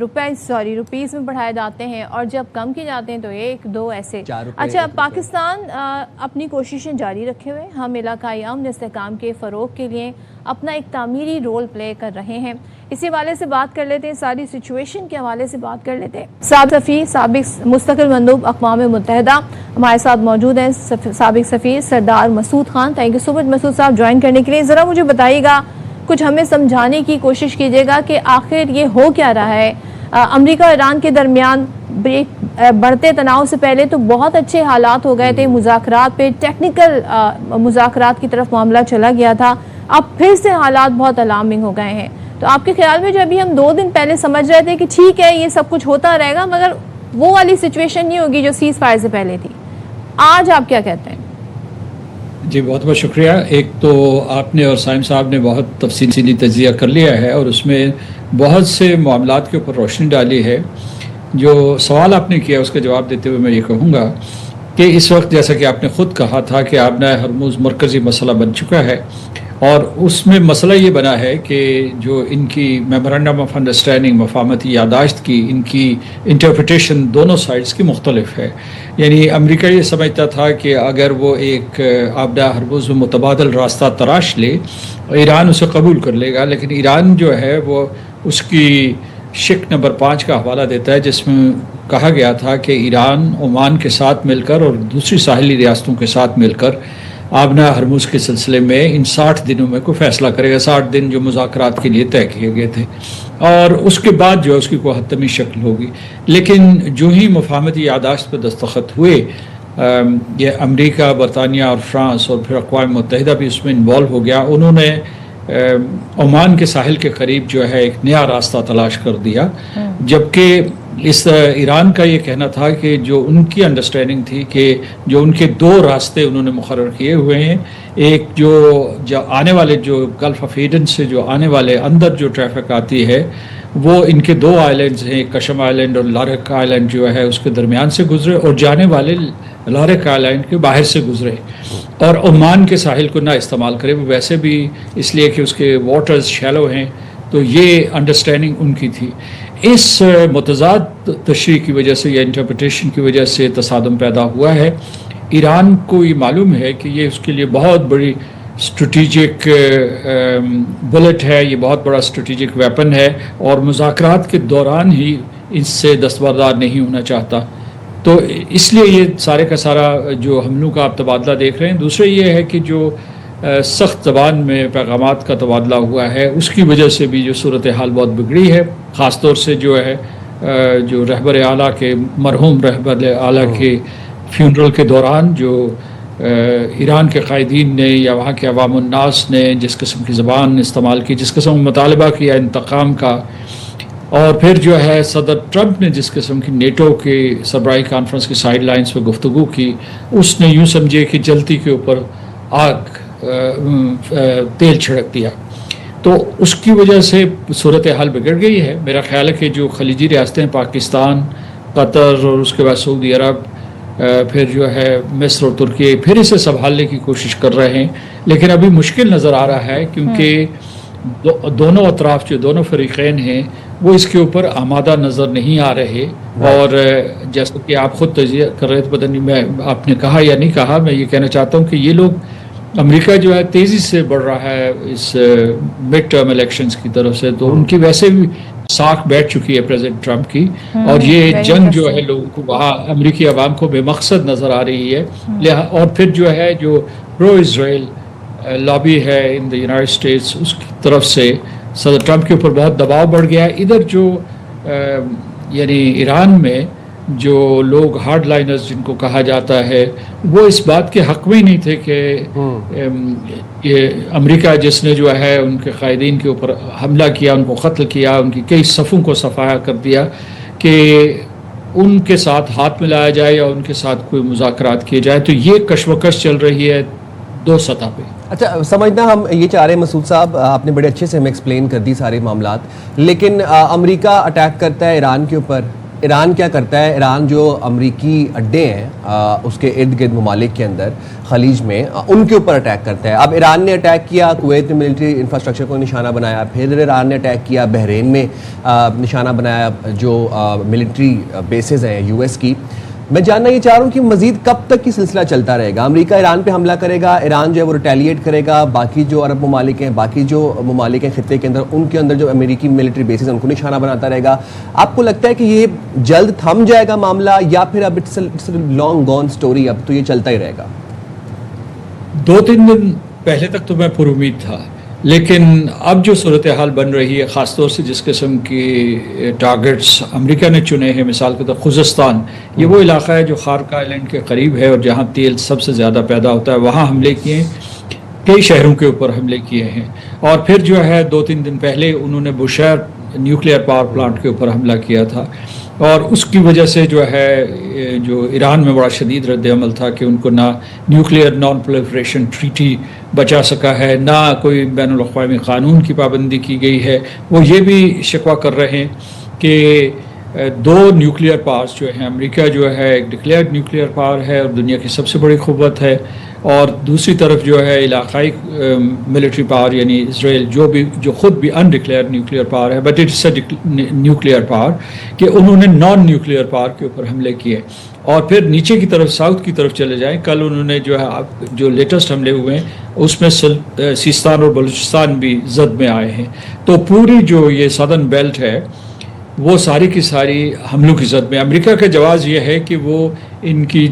Rupees میں بڑھائے جاتے ہیں اور جب کم کیے جاتے ہیں تو 1-2 ایسے. اچھا, پاکستان اپنی کوششیں جاری رکھے ہوئے, ہم علاقائی امن استحکام کے فروغ کے لیے اپنا ایک تعمیری رول پلے کر رہے ہیں. اسی حوالے سے بات کر لیتے ہیں, ساری سچویشن کے حوالے سے بات کر لیتے ہیں. سابق مستقل مندوب اقوام متحدہ ہمارے ساتھ موجود ہیں, سابق سفیر سردار مسعود خان. تھینک یو سو مچ مسعود صاحب جوائن کرنے کے لیے. ذرا مجھے بتائیے گا, کچھ ہمیں سمجھانے کی کوشش کیجیے گا کہ آخر یہ ہو کیا رہا ہے. امریکہ اور ایران کے درمیان بڑھتے تناؤ سے پہلے تو بہت اچھے حالات ہو گئے تھے, مذاکرات پہ ٹیکنیکل مذاکرات کی طرف معاملہ چلا گیا تھا, اب پھر سے حالات بہت الارمنگ ہو گئے ہیں. تو آپ کے خیال میں جو ابھی ہم 2 دن پہلے سمجھ رہے تھے کہ ٹھیک ہے یہ سب کچھ ہوتا رہے گا, مگر وہ والی سچویشن نہیں ہوگی جو سیز فائر سے پہلے تھی, آج آپ کیا کہتے ہیں؟ جی بہت بہت شکریہ. ایک تو آپ نے اور سائم صاحب نے بہت تفصیلی تجزیہ کر لیا ہے اور اس میں بہت سے معاملات کے اوپر روشنی ڈالی ہے. جو سوال آپ نے کیا اس کا جواب دیتے ہوئے میں یہ کہوں گا کہ اس وقت جیسا کہ آپ نے خود کہا تھا کہ آبنائے ہرمز مرکزی مسئلہ بن چکا ہے, اور اس میں مسئلہ یہ بنا ہے کہ جو ان کی میمورنڈم آف انڈرسٹینڈنگ مفاہمتی یادداشت کی ان کی انٹرپریٹیشن دونوں سائڈز کی مختلف ہے. یعنی امریکہ یہ سمجھتا تھا کہ اگر وہ ایک آبدہ ہرمز میں متبادل راستہ تراش لے ایران اسے قبول کر لے گا, لیکن ایران جو ہے وہ اس کی شک نمبر 5 کا حوالہ دیتا ہے جس میں کہا گیا تھا کہ ایران عمان کے ساتھ مل کر اور دوسری ساحلی ریاستوں کے ساتھ مل کر آبنا ہرمز کے سلسلے میں ان 60 دنوں میں کوئی فیصلہ کرے گا. 60 دن جو مذاکرات کے لیے طے کیے گئے تھے, اور اس کے بعد جو ہے اس کی کوئی حتمی شکل ہوگی. لیکن جو ہی مفاہمتی یادداشت پہ دستخط ہوئے, یہ امریکہ, برطانیہ اور فرانس اور پھر اقوام متحدہ بھی اس میں انوالو ہو گیا. انہوں نے عمان کے ساحل کے قریب جو ہے ایک نیا راستہ تلاش کر دیا, جبکہ اس ایران کا یہ کہنا تھا کہ جو ان کی انڈرسٹینڈنگ تھی کہ جو ان کے 2 راستے انہوں نے مقرر کیے ہوئے ہیں, ایک جو آنے والے جو گلف آف ایڈن سے جو آنے والے اندر جو ٹریفک آتی ہے وہ ان کے 2 آئلینڈز ہیں, کشم آئلینڈ اور لارک آئلینڈ جو ہے اس کے درمیان سے گزرے, اور جانے والے لارک آئلینڈ کے باہر سے گزرے, اور عمان کے ساحل کو نہ استعمال کرے. وہ ویسے بھی اس لیے کہ اس کے واٹرز شیلو ہیں, تو یہ انڈرسٹینڈنگ ان کی تھی. اس متضاد تشریح کی وجہ سے یا انٹرپریٹیشن کی وجہ سے تصادم پیدا ہوا ہے. ایران کو یہ معلوم ہے کہ یہ اس کے لیے بہت بڑی اسٹریٹجک بلٹ ہے, یہ بہت بڑا اسٹریٹجک ویپن ہے, اور مذاکرات کے دوران ہی اس سے دستبردار نہیں ہونا چاہتا. تو اس لیے یہ سارے کا سارا جو حملوں کا آپ تبادلہ دیکھ رہے ہیں. دوسرے یہ ہے کہ جو سخت زبان میں پیغامات کا تبادلہ ہوا ہے اس کی وجہ سے بھی جو صورتحال بہت بگڑی ہے, خاص طور سے جو ہے جو رہبر اعلیٰ کے مرحوم رہبر اعلیٰ کے فیونرل کے دوران جو ایران کے قائدین نے یا وہاں کے عوام الناس نے جس قسم کی زبان استعمال کی, جس قسم مطالبہ کیا انتقام کا, اور پھر جو ہے صدر ٹرمپ نے جس قسم کی نیٹو کے سربراہی کانفرنس کی سائیڈ لائنز پہ گفتگو کی, اس نے یوں سمجھے کہ جلتی کے اوپر آگ تیل چھڑک دیا. تو اس کی وجہ سے صورتحال بگڑ گئی ہے. میرا خیال ہے کہ جو خلیجی ریاستیں پاکستان, قطر اور اس کے بعد سعودی عرب, پھر جو ہے مصر اور ترکی پھر اسے سنبھالنے کی کوشش کر رہے ہیں, لیکن ابھی مشکل نظر آ رہا ہے کیونکہ دونوں اطراف جو دونوں فریقین ہیں وہ اس کے اوپر آمادہ نظر نہیں آ رہے. اور جیسا کہ آپ خود تجزیہ کر رہے تھے, پتہ نہیں میں آپ نے کہا یا نہیں کہا, میں یہ کہنا چاہتا ہوں کہ یہ لوگ امریکہ جو ہے تیزی سے بڑھ رہا ہے اس مڈ ٹرم الیکشنز کی طرف سے, تو ان کی ویسے بھی ساکھ بیٹھ چکی ہے پریزیڈنٹ ٹرمپ کی, اور یہ جنگ جو ہے لوگوں کو وہاں امریکی عوام کو بے مقصد نظر آ رہی ہے. اور پھر جو ہے جو پرو اسرائیل لابی ہے ان دی یونائٹڈ اسٹیٹس, اس کی طرف سے صدر ٹرمپ کے اوپر بہت دباؤ بڑھ گیا ہے. ادھر جو یعنی ایران میں جو لوگ ہارڈ لائنرز جن کو کہا جاتا ہے وہ اس بات کے حق میں ہی نہیں تھے کہ یہ امریکہ جس نے جو ہے ان کے قائدین کے اوپر حملہ کیا, ان کو قتل کیا, ان کی کئی صفوں کو صفایا کر دیا, کہ ان کے ساتھ ہاتھ ملایا جائے یا ان کے ساتھ کوئی مذاکرات کیے جائے. تو یہ کشمکش چل رہی ہے 2 سطح پہ. اچھا سمجھنا ہم یہ چاہ رہے ہیں مسعود صاحب, آپ نے بڑے اچھے سے ہمیں ایکسپلین کر دی سارے معاملات, لیکن امریکہ اٹیک کرتا ہے ایران کے اوپر, ایران کیا کرتا ہے؟ ایران جو امریکی اڈے ہیں اس کے ارد گرد ممالک کے اندر خلیج میں ان کے اوپر اٹیک کرتا ہے. اب ایران نے اٹیک کیا کویت میں ملٹری انفراسٹرکچر کو نشانہ بنایا, پھر ایران نے اٹیک کیا بحرین میں نشانہ بنایا جو ملٹری بیسز ہیں یو ایس کی. میں جاننا یہ چاہ رہا ہوں کہ مزید کب تک یہ سلسلہ چلتا رہے گا؟ امریکہ ایران پہ حملہ کرے گا, ایران جو ہے وہ ریٹیلیٹ کرے گا, باقی جو عرب ممالک ہیں, باقی جو ممالک ہیں خطے کے اندر, ان کے اندر جو امریکی ملٹری بیسز ہیں ان کو نشانہ بناتا رہے گا. آپ کو لگتا ہے کہ یہ جلد تھم جائے گا معاملہ, یا پھر اب اٹس لانگ گون سٹوری, اب تو یہ چلتا ہی رہے گا؟ 2-3 دن پہلے تک تو میں پر امید تھا, لیکن اب جو صورتحال بن رہی ہے, خاص طور سے جس قسم کی ٹارگٹس امریکہ نے چنے ہیں, مثال کے طور خوزستان, یہ وہ علاقہ ہے جو خارکا آئلینڈ کے قریب ہے اور جہاں تیل سب سے زیادہ پیدا ہوتا ہے, وہاں حملے کیے, کئی شہروں کے اوپر حملے کیے ہیں. اور پھر جو ہے 2-3 دن پہلے انہوں نے بشیر نیوکلیئر پاور پلانٹ کے اوپر حملہ کیا تھا, اور اس کی وجہ سے جو ہے جو ایران میں بڑا شدید رد عمل تھا کہ ان کو نہ نیوکلیئر نان پرولیفریشن ٹریٹی بچا سکا ہے, نہ کوئی بین الاقوامی قانون کی پابندی کی گئی ہے. وہ یہ بھی شکوہ کر رہے ہیں کہ 2 نیوکلیئر پاورز جو ہیں, امریکہ جو ہے ایک ڈکلیئرڈ نیوکلیئر پاور ہے اور دنیا کی سب سے بڑی قوت ہے, اور دوسری طرف جو ہے علاقائی ملٹری پاور یعنی اسرائیل جو خود بھی ان ڈکلیئر نیوکلیئر پاور ہے, but it's a nuclear power, کہ انہوں نے نان نیوکلیئر پاور کے اوپر حملے کیے. اور پھر نیچے کی طرف ساؤتھ کی طرف چلے جائیں, کل انہوں نے جو ہے جو لیٹسٹ حملے ہوئے ہیں اس میں سیستان اور بلوچستان بھی زد میں آئے ہیں. تو پوری جو یہ سدرن بیلٹ ہے وہ ساری کی ساری حملوں کی زد میں. امریکہ کا جواز یہ ہے کہ وہ ان کی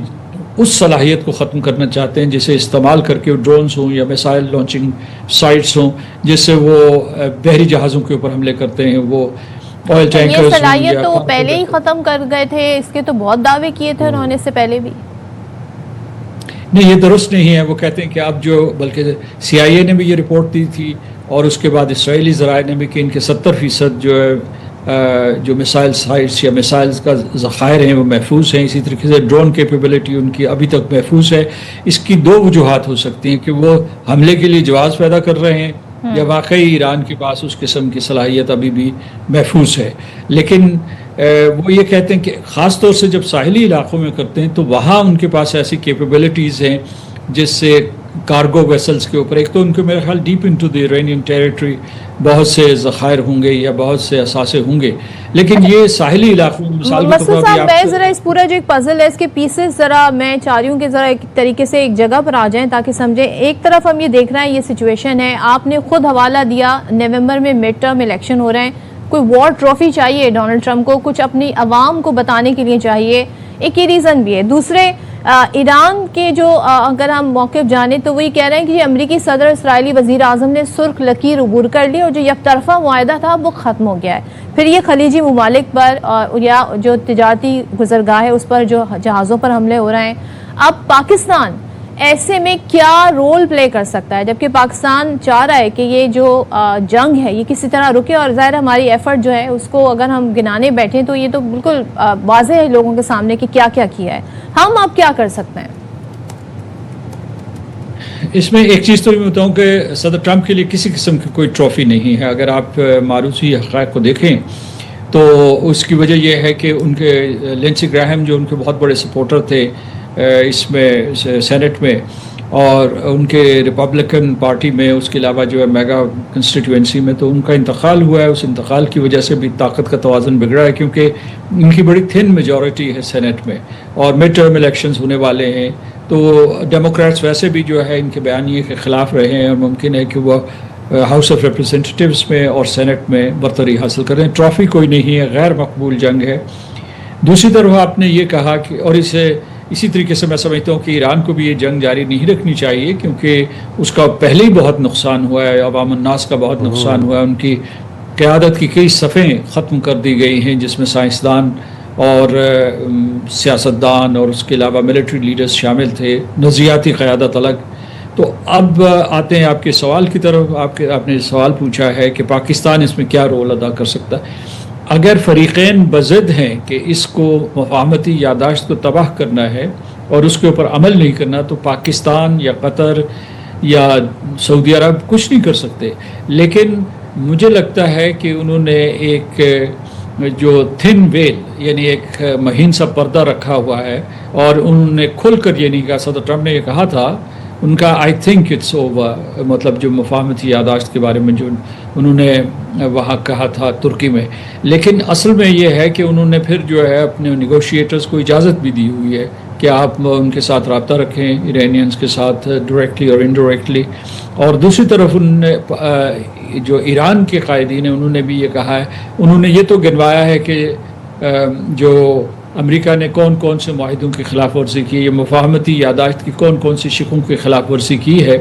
اس صلاحیت کو ختم کرنا چاہتے ہیں جسے استعمال کر کے ڈرونز ہوں یا میسائل لانچنگ سائٹس ہوں, جس سے وہ بحری جہازوں کے اوپر حملے کرتے ہیں. وہ آئل ٹینکرز, یہ صلاحیت تو پہلے ہی ختم کر گئے تھے, اس کے تو بہت دعوے کیے تھے انہوں نے اس سے پہلے بھی. نہیں, یہ درست نہیں ہے. وہ کہتے ہیں کہ اب جو, بلکہ CIA نے بھی یہ رپورٹ دی تھی اور اس کے بعد اسرائیلی ذرائع نے بھی, کہ ان کے 70% جو ہے جو میسائل سائٹس یا میسائلز کا ذخائر ہیں وہ محفوظ ہیں. اسی طریقے سے ڈرون کیپیبلٹی ان کی ابھی تک محفوظ ہے. اس کی 2 وجوہات ہو سکتی ہیں, کہ وہ حملے کے لیے جواز پیدا کر رہے ہیں یا واقعی ایران کے پاس اس قسم کی صلاحیت ابھی بھی محفوظ ہے. لیکن وہ یہ کہتے ہیں کہ خاص طور سے جب ساحلی علاقوں میں کرتے ہیں تو وہاں ان کے پاس ایسی کیپیبلٹیز ہیں جس سے کارگو ویسلز کے اوپر, ایک تو ان کو میرا خیال deep into the Iranian territory بہت سے ذخائر ہوں گے یا بہت سے اثاثے ہوں گے, لیکن یہ ساحلی علاقوں میں مثال کے طور پر میں ذرا اس پورا جو ایک پزل ہے اس کے پیسز ذرا میں چاہ رہی ہوں کہ ذرا ایک طریقے سے ایک جگہ پر آ جائیں تاکہ سمجھیں. ایک طرف ہم یہ دیکھ رہے ہیں یہ سچویشن ہے, آپ نے خود حوالہ دیا نومبر میں مڈ ٹرم الیکشن ہو رہے ہیں, کوئی وار ٹرافی چاہیے ڈونلڈ ٹرمپ کو, کچھ اپنی عوام کو بتانے کے لیے چاہیے, ایک یہ ریزن بھی ہے. دوسرے ایران کے جو اگر ہم موقف جانیں تو وہی کہہ رہے ہیں کہ امریکی صدر اسرائیلی وزیر اعظم نے سرخ لکیر عبور کر لی اور جو یک طرفہ معاہدہ تھا وہ ختم ہو گیا ہے. پھر یہ خلیجی ممالک پر یا جو تجارتی گزرگاہ ہے اس پر جو جہازوں پر حملے ہو رہے ہیں. اب پاکستان ایسے میں کیا رول پلے کر سکتا ہے, جبکہ پاکستان چاہ رہا ہے کہ یہ جو جنگ ہے یہ کسی طرح رکے, اور ظاہر ہماری ایفرٹ جو ہے اس کو اگر ہم گنانے بیٹھیں تو یہ تو بالکل واضح ہے لوگوں کے سامنے کہ کیا کیا کیا ہے. ہم اب کیا کر سکتے ہیں اس میں؟ ایک چیز تو میں بتاؤں کہ صدر ٹرمپ کے لیے کسی قسم کی کوئی ٹرافی نہیں ہے. اگر آپ معروضی حقائق کو دیکھیں تو اس کی وجہ یہ ہے کہ ان کے لینسی گراہم جو ان کے بہت بڑے سپورٹر تھے اس میں سینٹ میں, اور ان کے ریپبلکن پارٹی میں, اس کے علاوہ جو ہے میگا کنسٹیٹوینسی میں, تو ان کا انتقال ہوا ہے. اس انتقال کی وجہ سے بھی طاقت کا توازن بگڑا ہے, کیونکہ ان کی بڑی تھن میجورٹی ہے سینٹ میں, اور مڈ ٹرم الیکشنز ہونے والے ہیں. تو ڈیموکریٹس ویسے بھی جو ہے ان کے بیانیے کے خلاف رہے ہیں, اور ممکن ہے کہ وہ ہاؤس آف ریپرزینٹیوز میں اور سینٹ میں برتری حاصل کریں. ٹرافی کوئی نہیں ہے, غیر مقبول جنگ ہے. دوسری طرف آپ نے یہ کہا کہ, اور اسی طریقے سے میں سمجھتا ہوں کہ ایران کو بھی یہ جنگ جاری نہیں رکھنی چاہیے, کیونکہ اس کا پہلے ہی بہت نقصان ہوا ہے, عوام الناس کا بہت نقصان ہوا ہے. ان کی قیادت کی کئی صفیں ختم کر دی گئی ہیں, جس میں سائنسدان اور سیاستدان اور اس کے علاوہ ملٹری لیڈرز شامل تھے, نظریاتی قیادت الگ. تو اب آتے ہیں آپ کے سوال کی طرف. آپ نے سوال پوچھا ہے کہ پاکستان اس میں کیا رول ادا کر سکتا ہے. اگر فریقین بضد ہیں کہ اس کو مفاہمتی یادداشت کو تباہ کرنا ہے اور اس کے اوپر عمل نہیں کرنا, تو پاکستان یا قطر یا سعودی عرب کچھ نہیں کر سکتے. لیکن مجھے لگتا ہے کہ انہوں نے ایک جو تھن ویل یعنی ایک مہین سا پردہ رکھا ہوا ہے، اور انہوں نے کھل کر یہ نہیں کہا، صدر ٹرمپ نے یہ کہا تھا ان کا آئی تھنک اٹس اوور، مطلب جو مفاہمتی یادداشت کے بارے میں جو انہوں نے وہاں کہا تھا ترکی میں، لیکن اصل میں یہ ہے کہ انہوں نے پھر جو ہے اپنے نیگوشیٹرز کو اجازت بھی دی ہوئی ہے کہ آپ ان کے ساتھ رابطہ رکھیں، ایرانینز کے ساتھ ڈائریکٹلی اور انڈائریکٹلی. اور دوسری طرف انہوں نے جو ایران کے قائدین ہیں انہوں نے بھی یہ کہا ہے، انہوں نے یہ تو گنوایا ہے کہ جو امریکہ نے کون کون سے معاہدوں کی خلاف ورزی کی، یہ مفاہمتی یادداشت کی کون کون سی شقوں کی خلاف ورزی کی ہے،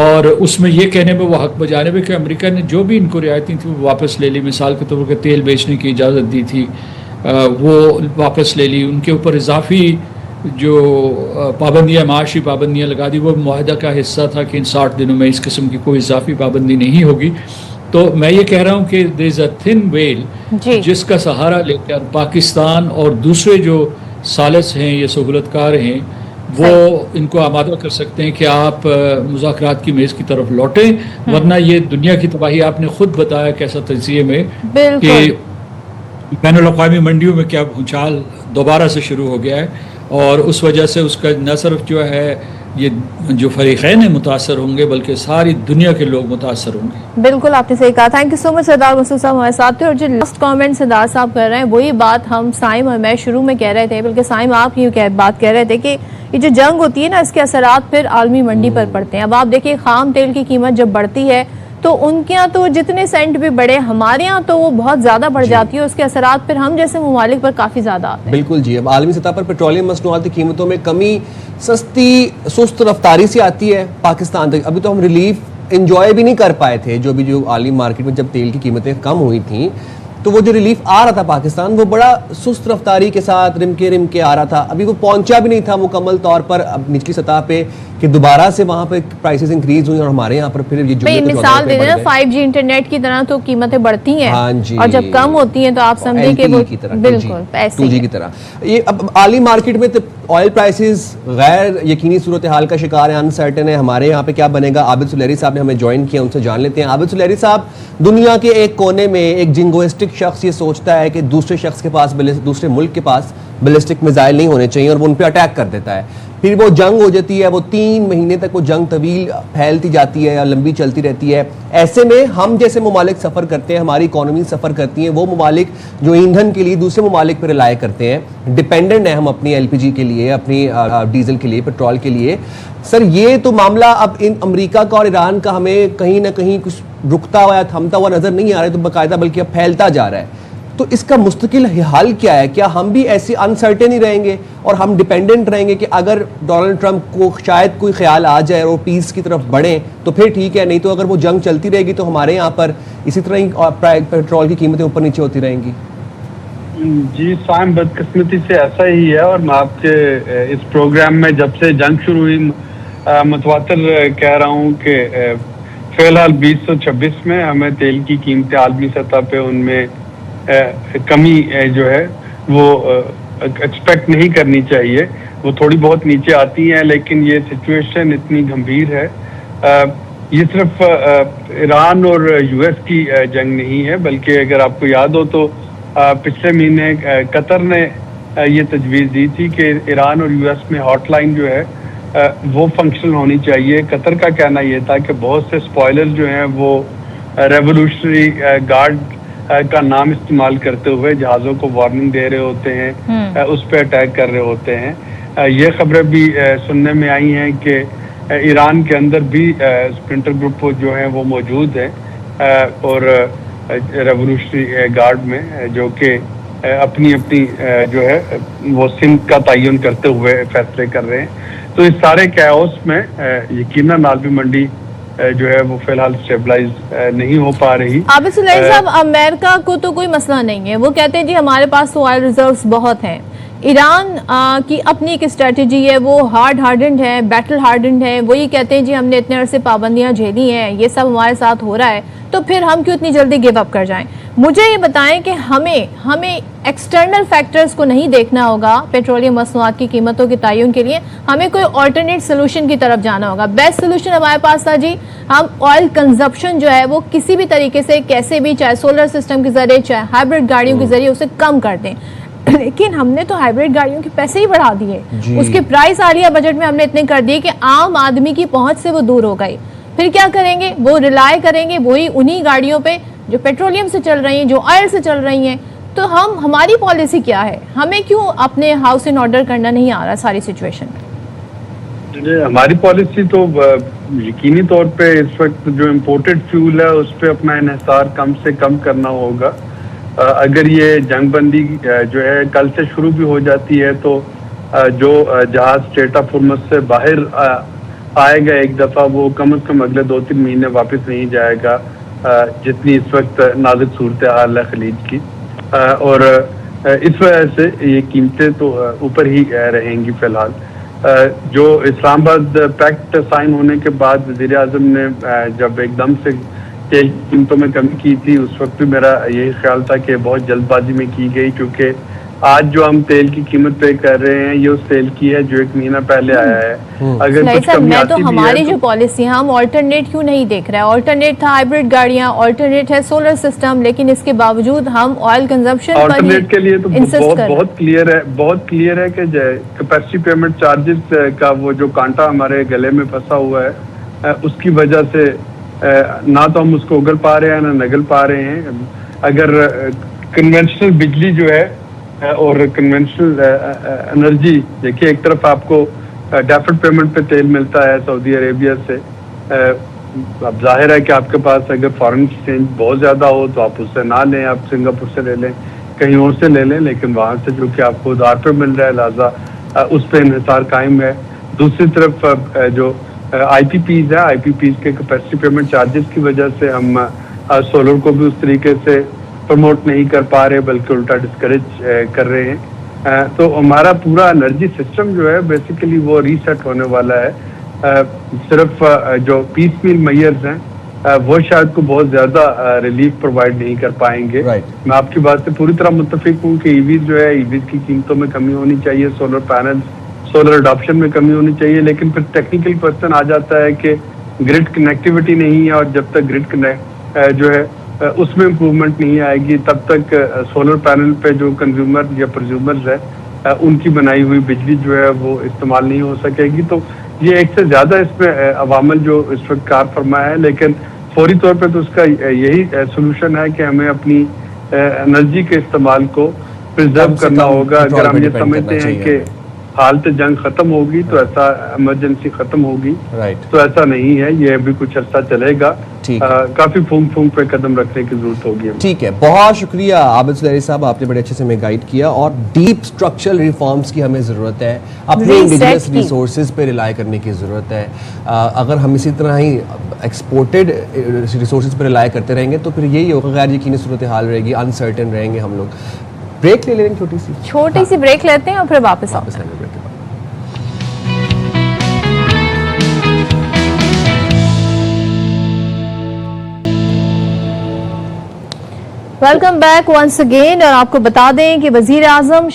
اور اس میں یہ کہنے میں وہ حق بجانب ہے کہ امریکہ نے جو بھی ان کو رعایتیں تھیں وہ واپس لے لی. مثال کے طور پر تیل بیچنے کی اجازت دی تھی وہ واپس لے لی، ان کے اوپر اضافی جو پابندیاں، معاشی پابندیاں لگا دی، وہ معاہدہ کا حصہ تھا کہ ان 60 دنوں میں اس قسم کی کوئی اضافی پابندی نہیں ہوگی. تو میں یہ کہہ رہا ہوں کہ دیر از اے تھن ویل جس کا سہارا لے کر پاکستان اور دوسرے جو ثالث ہیں یا سہولت کار ہیں وہ ان کو آمادہ کر سکتے ہیں کہ آپ مذاکرات کی میز کی طرف لوٹیں، ورنہ یہ دنیا کی تباہی آپ نے خود بتایا کیسا تجزیے میں کہ بین الاقوامی منڈیوں میں کیا بھونچال دوبارہ سے شروع ہو گیا ہے، اور اس وجہ سے اس کا نہ صرف جو ہے یہ جو فریقین متاثر ہوں گے بلکہ ساری دنیا کے لوگ متاثر ہوں گے. بالکل آپ نے صحیح کہا. تھینک یو سو مچ سردار مسعود صاحب ہمارے ساتھ تھے. اور جو لاسٹ کامنٹ سردار صاحب کر رہے ہیں وہی بات ہم سائم اور میں شروع میں کہہ رہے تھے، بلکہ سائم آپ ہی بات کہہ رہے تھے کہ یہ جو جنگ ہوتی ہے نا اس کے اثرات پھر عالمی منڈی پر پڑتے ہیں. اب آپ دیکھیں خام تیل کی قیمت جب بڑھتی ہے تو ان کے یہاں تو جتنے سینٹ بھی بڑھے، ہمارے ہاں تو وہ بہت زیادہ بڑھ جاتی ہے، اس کے اثرات پھر ہم جیسے ممالک پر کافی زیادہ آتے ہیں. بالکل جی. اب عالمی سطح پر پیٹرولیم مصنوعات کی قیمتوں میں کمی سستی سست رفتاری سے آتی ہے پاکستان تک. ابھی تو ہم ریلیف انجوائے بھی نہیں کر پائے تھے، جو عالمی مارکیٹ میں جب تیل کی قیمتیں کم ہوئی تھیں تو وہ جو ریلیف آ رہا تھا پاکستان وہ بڑا سست رفتاری کے ساتھ رم کے آ رہا تھا. ابھی وہ پہنچا بھی نہیں تھا مکمل طور پر اب نچلی سطح پہ کہ دوبارہ سے وہاں پہ پرائسز انکریز ہوئی، اور ہمارے یہاں پر پھر یہ مثال دے دیں 5G انٹرنیٹ کی طرح تو قیمتیں بڑھتی ہیں اور جب کم ہوتی ہیں تو آپ سمجھیں کہ وہ بالکل ایسے 2G کی طرح. یہ اب عالمی مارکیٹ میں آئل پرائسز غیر یقینی صورتحال کا شکار ہے، انسرٹن ہے. ہمارے یہاں پہ کیا بنے گا؟ عابد سلیری صاحب نے ہمیں جوائن کیا، ان سے جان لیتے ہیں. عابد سلیری صاحب، دنیا کے ایک کونے میں ایک جنگوسٹک شخص یہ سوچتا ہے کہ دوسرے شخص کے پاس، دوسرے ملک کے پاس بیلسٹک میزائل نہیں ہونے چاہیے اور وہ ان پہ اٹیک کر دیتا ہے. پھر وہ جنگ ہو جاتی ہے، وہ 3 مہینے تک وہ جنگ طویل پھیلتی جاتی ہے یا لمبی چلتی رہتی ہے. ایسے میں ہم جیسے ممالک سفر کرتے ہیں، ہماری اکانومی سفر کرتی ہیں، وہ ممالک جو ایندھن کے لیے دوسرے ممالک پہ رلائے کرتے ہیں، ڈیپینڈنٹ ہیں ہم اپنی LPG کے لیے، اپنی ڈیزل کے لیے، پیٹرول کے لیے. سر یہ تو معاملہ اب ان امریکہ کا اور ایران کا ہمیں کہیں نہ کہیں کچھ رکتا ہوا یا تھمتا ہوا نظر نہیں آ رہا ہے، تو باقاعدہ بلکہ اب پھیلتا جا رہا ہے. تو اس کا مستقل حل کیا ہے؟ کیا ہم بھی ایسی انسرٹن ہی رہیں گے اور ہم ڈیپینڈنٹ رہیں گے کہ اگر ڈونلڈ ٹرمپ کو شاید کوئی خیال آ جائے اور پیس کی طرف بڑھیں تو پھر ٹھیک ہے، نہیں تو اگر وہ جنگ چلتی رہے گی تو ہمارے یہاں پر اسی طرح ہی پیٹرول کی قیمتیں اوپر نیچے ہوتی رہیں گی؟ جی سائم، بدقسمتی سے ایسا ہی ہے، اور میں آپ کے اس پروگرام میں جب سے جنگ شروع ہوئی متواتر کہہ رہا ہوں کہ فی الحال 2026 میں ہمیں تیل کی قیمتیں عالمی سطح پہ ان میں کمی جو ہے وہ ایکسپیکٹ نہیں کرنی چاہیے. وہ تھوڑی بہت نیچے آتی ہیں، لیکن یہ سچویشن اتنی گمبھیر ہے. یہ صرف ایران اور US کی جنگ نہیں ہے، بلکہ اگر آپ کو یاد ہو تو پچھلے مہینے قطر نے یہ تجویز دی تھی کہ ایران اور US میں ہاٹ لائن جو ہے وہ فنکشنل ہونی چاہیے. قطر کا کہنا یہ تھا کہ بہت سے اسپوائلر جو ہیں وہ ریولیوشنری گارڈ کا نام استعمال کرتے ہوئے جہازوں کو وارننگ دے رہے ہوتے ہیں، اس پہ اٹیک کر رہے ہوتے ہیں. یہ خبریں بھی سننے میں آئی ہیں کہ ایران کے اندر بھی اسپرنٹر گروپ جو ہیں وہ موجود ہیں اور ریولیوشنری گارڈ میں، جو کہ اپنی جو ہے وہ سمت کا تعین کرتے ہوئے فیصلے کر رہے ہیں. تو اس سارے کیوس میں یقیناً عالمی منڈی جو ہے وہ فی الحال اسٹیبلائز نہیں ہو پا رہی. عابد سلیری صاحب، امریکہ کو تو کوئی مسئلہ نہیں ہے، وہ کہتے ہیں جی ہمارے پاس تو آئل ریزروز بہت ہیں. ایران کی اپنی ایک اسٹریٹجی ہے، وہ ہارڈنڈ ہے، بیٹل ہارڈنڈ ہے. وہ یہ کہتے ہیں جی ہم نے اتنے عرصے پابندیاں جھیلی ہیں، یہ سب ہمارے ساتھ ہو رہا ہے، تو پھر ہم کیوں اتنی جلدی گیو اپ کر جائیں؟ مجھے یہ بتائیں کہ ہمیں ایکسٹرنل فیکٹرز کو نہیں دیکھنا ہوگا پیٹرولیم مصنوعات کی قیمتوں کے تعین کے لیے، ہمیں کوئی آلٹرنیٹ سولوشن کی طرف جانا ہوگا. بیسٹ سولوشن ہمارے پاس تھا جی، ہم آئل کنزپشن جو ہے وہ کسی بھی طریقے سے کیسے بھی، چاہے سولر سسٹم کے ذریعے چاہے ہائبرڈ گاڑیوں کے ذریعے اسے کم کر دیں. لیکن ہم نے تو ہائبرڈ گاڑیوں کے پیسے ہی بڑھا دیے، اس کے پرائس حالیہ بجٹ میں ہم نے اتنے کر دیے کہ عام آدمی کی پہنچ سے وہ دور ہو گئی. پھر کیا کریں گے؟ وہ ریلائی کریں گے وہی انہی گاڑیوں پہ جو پیٹرولیم سے چل رہی ہیں، جو آئل سے چل رہی ہیں. تو ہماری پالیسی کیا ہے؟ ہمیں کیوں اپنے ہاؤس ان آرڈر کرنا نہیں آ رہا ساری سچویشن؟ ہماری پالیسی تو یقینی طور پہ اس وقت جو امپورٹڈ فیول ہے اس پہ اپنا انحصار کم سے کم کرنا ہوگا. اگر یہ جنگ بندی جو ہے کل سے شروع بھی ہو جاتی ہے تو جو جہاز اسٹریٹ آف ہرمز سے باہر آئے گا ایک دفعہ، وہ کم از کم اگلے 2-3 مہینے واپس نہیں جائے گا، جتنی اس وقت نازک صورتحال ہے خلیج کی. اور اس وجہ سے یہ قیمتیں تو اوپر ہی رہیں گی فی الحال. جو اسلام آباد پیکٹ سائن ہونے کے بعد وزیر اعظم نے جب ایک دم سے تیل کی قیمتوں میں کمی کی تھی، اس وقت بھی میرا یہی خیال تھا کہ بہت جلد بازی میں کی گئی، کیونکہ آج جو ہم تیل کی قیمت پے کر رہے ہیں یہ اس تیل کی ہے جو 1 مہینہ پہلے آیا ہے. اگر کچھ کمی آتی بھی ہے ہماری جو پالیسی ہم آلٹرنیٹ کیوں نہیں دیکھ رہے ہیں؟ آلٹرنیٹ تھا ہائبرڈ گاڑیاں، آلٹرنیٹ ہے سولر سسٹم، لیکن اس کے باوجود ہم آئل کنزمپشن پر آلٹرنیٹ کے لیے تو بہت کلیئر ہے کہ کیپیسٹی پیمنٹ چارجز کا وہ جو کانٹا ہمارے گلے میں پھنسا ہوا ہے، اس کی وجہ سے نہ تو ہم اس کو اگل پا رہے ہیں نہ نگل پا رہے ہیں. اگر کنونشنل بجلی جو ہے اور کنونشنل انرجی، دیکھیے ایک طرف آپ کو ڈیفرڈ پیمنٹ پہ تیل ملتا ہے سعودی عربیہ سے. اب ظاہر ہے کہ آپ کے پاس اگر فارن ایکسچینج بہت زیادہ ہو تو آپ اس سے نہ لیں، آپ سنگاپور سے لے لیں، کہیں اور سے لے لیں، لیکن وہاں سے جو کہ آپ کو ادھار پہ مل رہا ہے لہٰذا اس پہ انحصار قائم ہے. دوسری طرف جو آئی پی پیز ہے، آئی پی پیز کے کیپیسٹی پیمنٹ چارجز کی وجہ سے ہم سولر کو بھی اس طریقے سے پروموٹ نہیں کر پا رہے بلکہ الٹا ڈسکریج کر رہے ہیں. تو ہمارا پورا انرجی سسٹم جو ہے بیسیکلی وہ ریسیٹ ہونے والا ہے. صرف جو پیس میل میئرز ہیں وہ شاید کو بہت زیادہ ریلیف پرووائڈ نہیں کر پائیں گے. میں آپ کی بات سے پوری طرح متفق ہوں کہ ای ویز جو ہے، ای ویز کی قیمتوں میں کمی ہونی چاہیے، سولر پینل، سولر اڈاپشن میں کمی ہونی چاہیے. لیکن پھر ٹیکنیکل کوسچن آ جاتا ہے کہ گرڈ کنیکٹیوٹی نہیں ہے، اور جب تک گرڈ جو ہے اس میں امپروومنٹ نہیں آئے گی تب تک سولر پینل پہ جو کنزیومر یا پرزیومرز ہے ان کی بنائی ہوئی بجلی جو ہے وہ استعمال نہیں ہو سکے گی. تو یہ ایک سے زیادہ اس میں عوامل جو اس وقت کار فرما ہے، لیکن فوری طور پہ تو اس کا یہی سولوشن ہے کہ ہمیں اپنی انرجی کے استعمال کو پرزرو کرنا ہوگا. اگر ہم یہ سمجھتے ہیں کہ حالت جنگ ختم ہوگی تو ایسا ایمرجنسی ختم ہوگی، تو ایسا نہیں ہے. یہ ابھی کچھ عرصہ چلے گا، کافی پھونک پہ قدم رکھنے کی ضرورت ہوگی. ٹھیک ہے، بہت شکریہ عابد سلیری صاحب، آپ نے بڑے اچھے سے ہمیں گائیڈ کیا. اور ڈیپ اسٹرکچرل ریفارمز کی ہمیں ضرورت ہے، اپنے انڈیجنس ریسورسز پہ ریلائی کرنے کی ضرورت ہے. اگر ہم اسی طرح ہی ایکسپورٹڈ ریسورسز پہ ریلائی کرتے رہیں گے تو پھر یہی ہوگا، غیر یقینی صورتحال رہے گی، انسرٹن رہیں گے ہم لوگ. بریک لے لیں گے، چھوٹی سی بریک لیتے ہیں اور پھر واپس آئیں گے. Welcome back once again. اور آپ کو بتا دیں کہ وزیر اعظم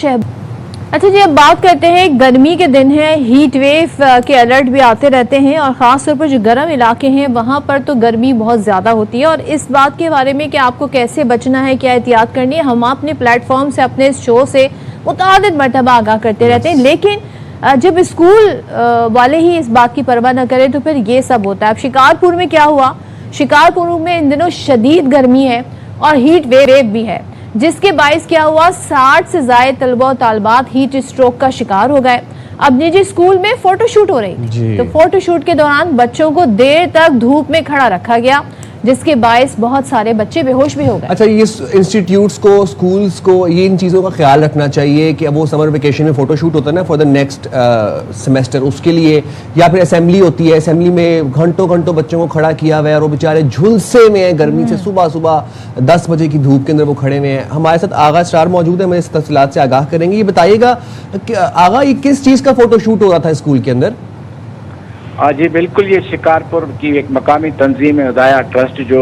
اچھا جی، اب بات کرتے ہیں، گرمی کے دن ہیں، ہیٹ ویو کے الرٹ بھی آتے رہتے ہیں، اور خاص طور پر جو گرم علاقے ہیں وہاں پر تو گرمی بہت زیادہ ہوتی ہے. اور اس بات کے بارے میں کہ آپ کو کیسے بچنا ہے، کیا احتیاط کرنی ہے، ہم اپنے پلیٹ فارم سے، اپنے اس شو سے متعدد مرتبہ آگاہ کرتے رہتے ہیں. لیکن جب اسکول والے ہی اس بات کی پرواہ نہ کریں تو پھر یہ سب ہوتا ہے. اب شکارپور میں کیا ہوا؟ شکارپور میں ان دنوں شدید گرمی ہے اور ہیٹ ویو بھی ہے، جس کے باعث کیا ہوا، 60 سے زائد طلبہ و طالبات ہیٹ اسٹروک کا شکار ہو گئے. اب نجی اسکول میں فوٹو شوٹ ہو رہی تھی، تو فوٹو شوٹ کے دوران بچوں کو دیر تک دھوپ میں کھڑا رکھا گیا، جس کے باعث بہت سارے بچے بے ہوش بھی ہو گئے. اچھا، یہ انسٹیٹیوٹس کو، سکولز کو یہ ان چیزوں کا خیال رکھنا چاہیے کہ وہ سمر ویکیشن میں فوٹو شوٹ ہوتا ہے نا فار دا نیکسٹ سیمسٹر، اس کے لیے، یا پھر اسمبلی ہوتی ہے، اسمبلی میں گھنٹوں بچوں کو کھڑا کیا ہوا ہے اور وہ بیچارے جھلسے میں ہیں گرمی سے، صبح 10 بجے کی دھوپ کے اندر وہ کھڑے ہوئے ہیں. ہمارے ساتھ آغا اسٹار موجود ہے، ہمیں اس تفصیلات سے آگاہ کریں گے. یہ بتائیے گا کہ آغا، یہ کس چیز کا فوٹو شوٹ ہو رہا تھا اسکول کے اندر؟ جی بالکل، یہ شکارپور کی ایک مقامی تنظیم ہے ہدایہ ٹرسٹ، جو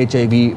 HIV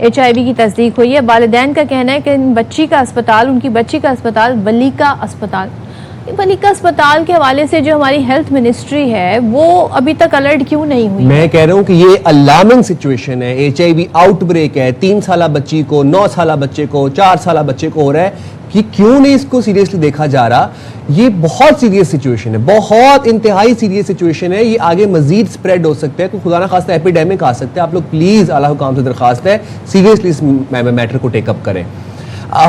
HIV کی تصدیق ہوئی ہے. والدین کا کہنا ہے کہ ان بچی کا اسپتال، ان کی بچی کا اسپتال ولیکا اسپتال، ولیکا اسپتال کے حوالے سے جو ہماری ہیلتھ منسٹری ہے وہ ابھی تک الرٹ کیوں نہیں ہوئی؟ میں کہہ رہا ہوں کہ یہ الارمنگ سچویشن ہے. HIV آؤٹ بریک ہے، 3 سالہ بچی کو، 9 سالہ بچے کو، 4 سالہ بچے کو ہو رہا ہے. یہ کیوں نہیں اس کو سیریسلی دیکھا جا رہا؟ یہ بہت سیریس سچویشن ہے، بہت انتہائی سیریس سچویشن ہے. یہ آگے مزید سپریڈ ہو سکتا ہے، کوئی خدا نہ خواستہ ایپیڈیمک آ سکتا ہے. آپ لوگ پلیز اعلیٰ حکام سے درخواست ہے سیریسلی اس میٹر کو ٹیک اپ کریں.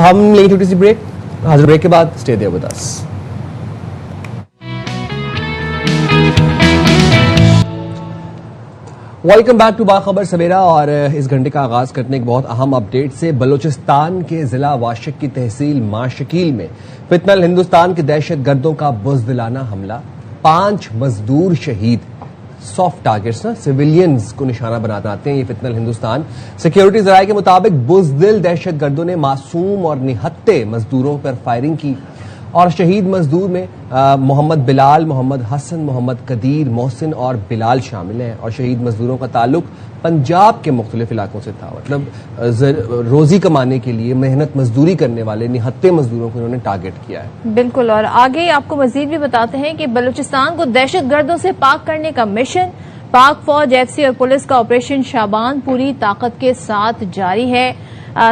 ہم لیں چھوٹی سی بریک، حاضر بریک کے بعد stay there with us. Welcome back to Bakhabar Savera. اور اس گھنٹے کا آغاز کرنے ایک بہت اہم اپڈیٹ سے. بلوچستان کے ضلع واشق کی تحصیل ماشکیل میں فتنہ الہندوستان کے دہشت گردوں کا بزدلانہ حملہ، 5 مزدور شہید. سافٹ ٹارگٹس سویلینز کو نشانہ بناتے ہیں یہ فتنہ الہندوستان. سیکیورٹی ذرائع کے مطابق بزدل دہشت گردوں نے معصوم اور نہتے مزدوروں پر فائرنگ کی اور شہید مزدور میں محمد بلال، محمد حسن، محمد قدیر، محسن اور بلال شامل ہیں. اور شہید مزدوروں کا تعلق پنجاب کے مختلف علاقوں سے تھا. مطلب روزی کمانے کے لیے محنت مزدوری کرنے والے نہتے مزدوروں کو انہوں نے ٹارگٹ کیا ہے. بالکل. اور آگے آپ کو مزید بھی بتاتے ہیں کہ بلوچستان کو دہشت گردوں سے پاک کرنے کا مشن، پاک فوج، FCC اور پولیس کا آپریشن شابان پوری طاقت کے ساتھ جاری ہے.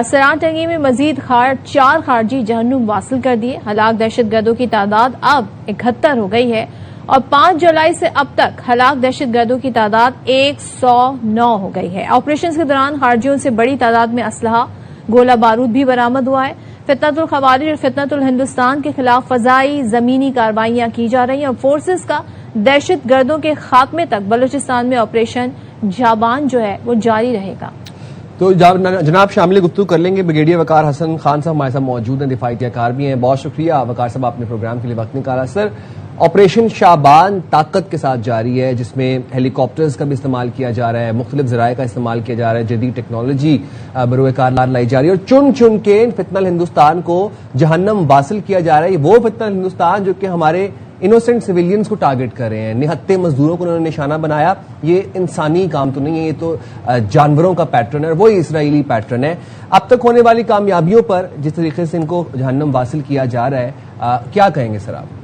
سران ٹنگی میں مزید 4 خارجی جہنم واصل کر دیے. ہلاک دہشت گردوں کی تعداد اب 71 ہو گئی ہے اور 5 جولائی سے اب تک ہلاک دہشت گردوں کی تعداد 109 ہو گئی ہے. آپریشن کے دوران خارجیوں سے بڑی تعداد میں اسلحہ، گولہ بارود بھی برآمد ہوا ہے. فتنۃ الخوارج اور فتنۃ الہندوستان کے خلاف فضائی زمینی کارروائیاں کی جا رہی ہیں اور فورسز کا دہشت گردوں کے خاتمے تک بلوچستان میں آپریشن جابان جو ہے وہ جاری رہے گا. تو جناب شامل گفتگو کر لیں گے. بریگیڈیئر وقار حسن خان صاحب ہمارے ساتھ موجود ہیں، دفاعی اہلکار بھی ہیں. بہت شکریہ وقار صاحب، آپ نے پروگرام کے لیے وقت نکالا. سر، آپریشن شابان طاقت کے ساتھ جاری ہے جس میں ہیلی کاپٹرز کا بھی استعمال کیا جا رہا ہے، مختلف ذرائع کا استعمال کیا جا رہا ہے، جدید ٹیکنالوجی بروئے کار لائی جا رہی ہے اور چن چن کے فتنہ الہندوستان کو جہنم واصل کیا جا رہا ہے. وہ فتنہ الہندوستان جو کہ ہمارے انوسنٹ سویلینز کو ٹارگٹ کر رہے ہیں، نہتے مزدوروں کو انہوں نے نشانہ بنایا. یہ انسانی کام تو نہیں ہے، یہ تو جانوروں کا پیٹرن ہے، وہی اسرائیلی پیٹرن ہے. اب تک ہونے والی کامیابیوں پر جس طریقے سے ان کو جہنم واصل کیا جا رہا ہے، کیا کہیں گے سر آپ؟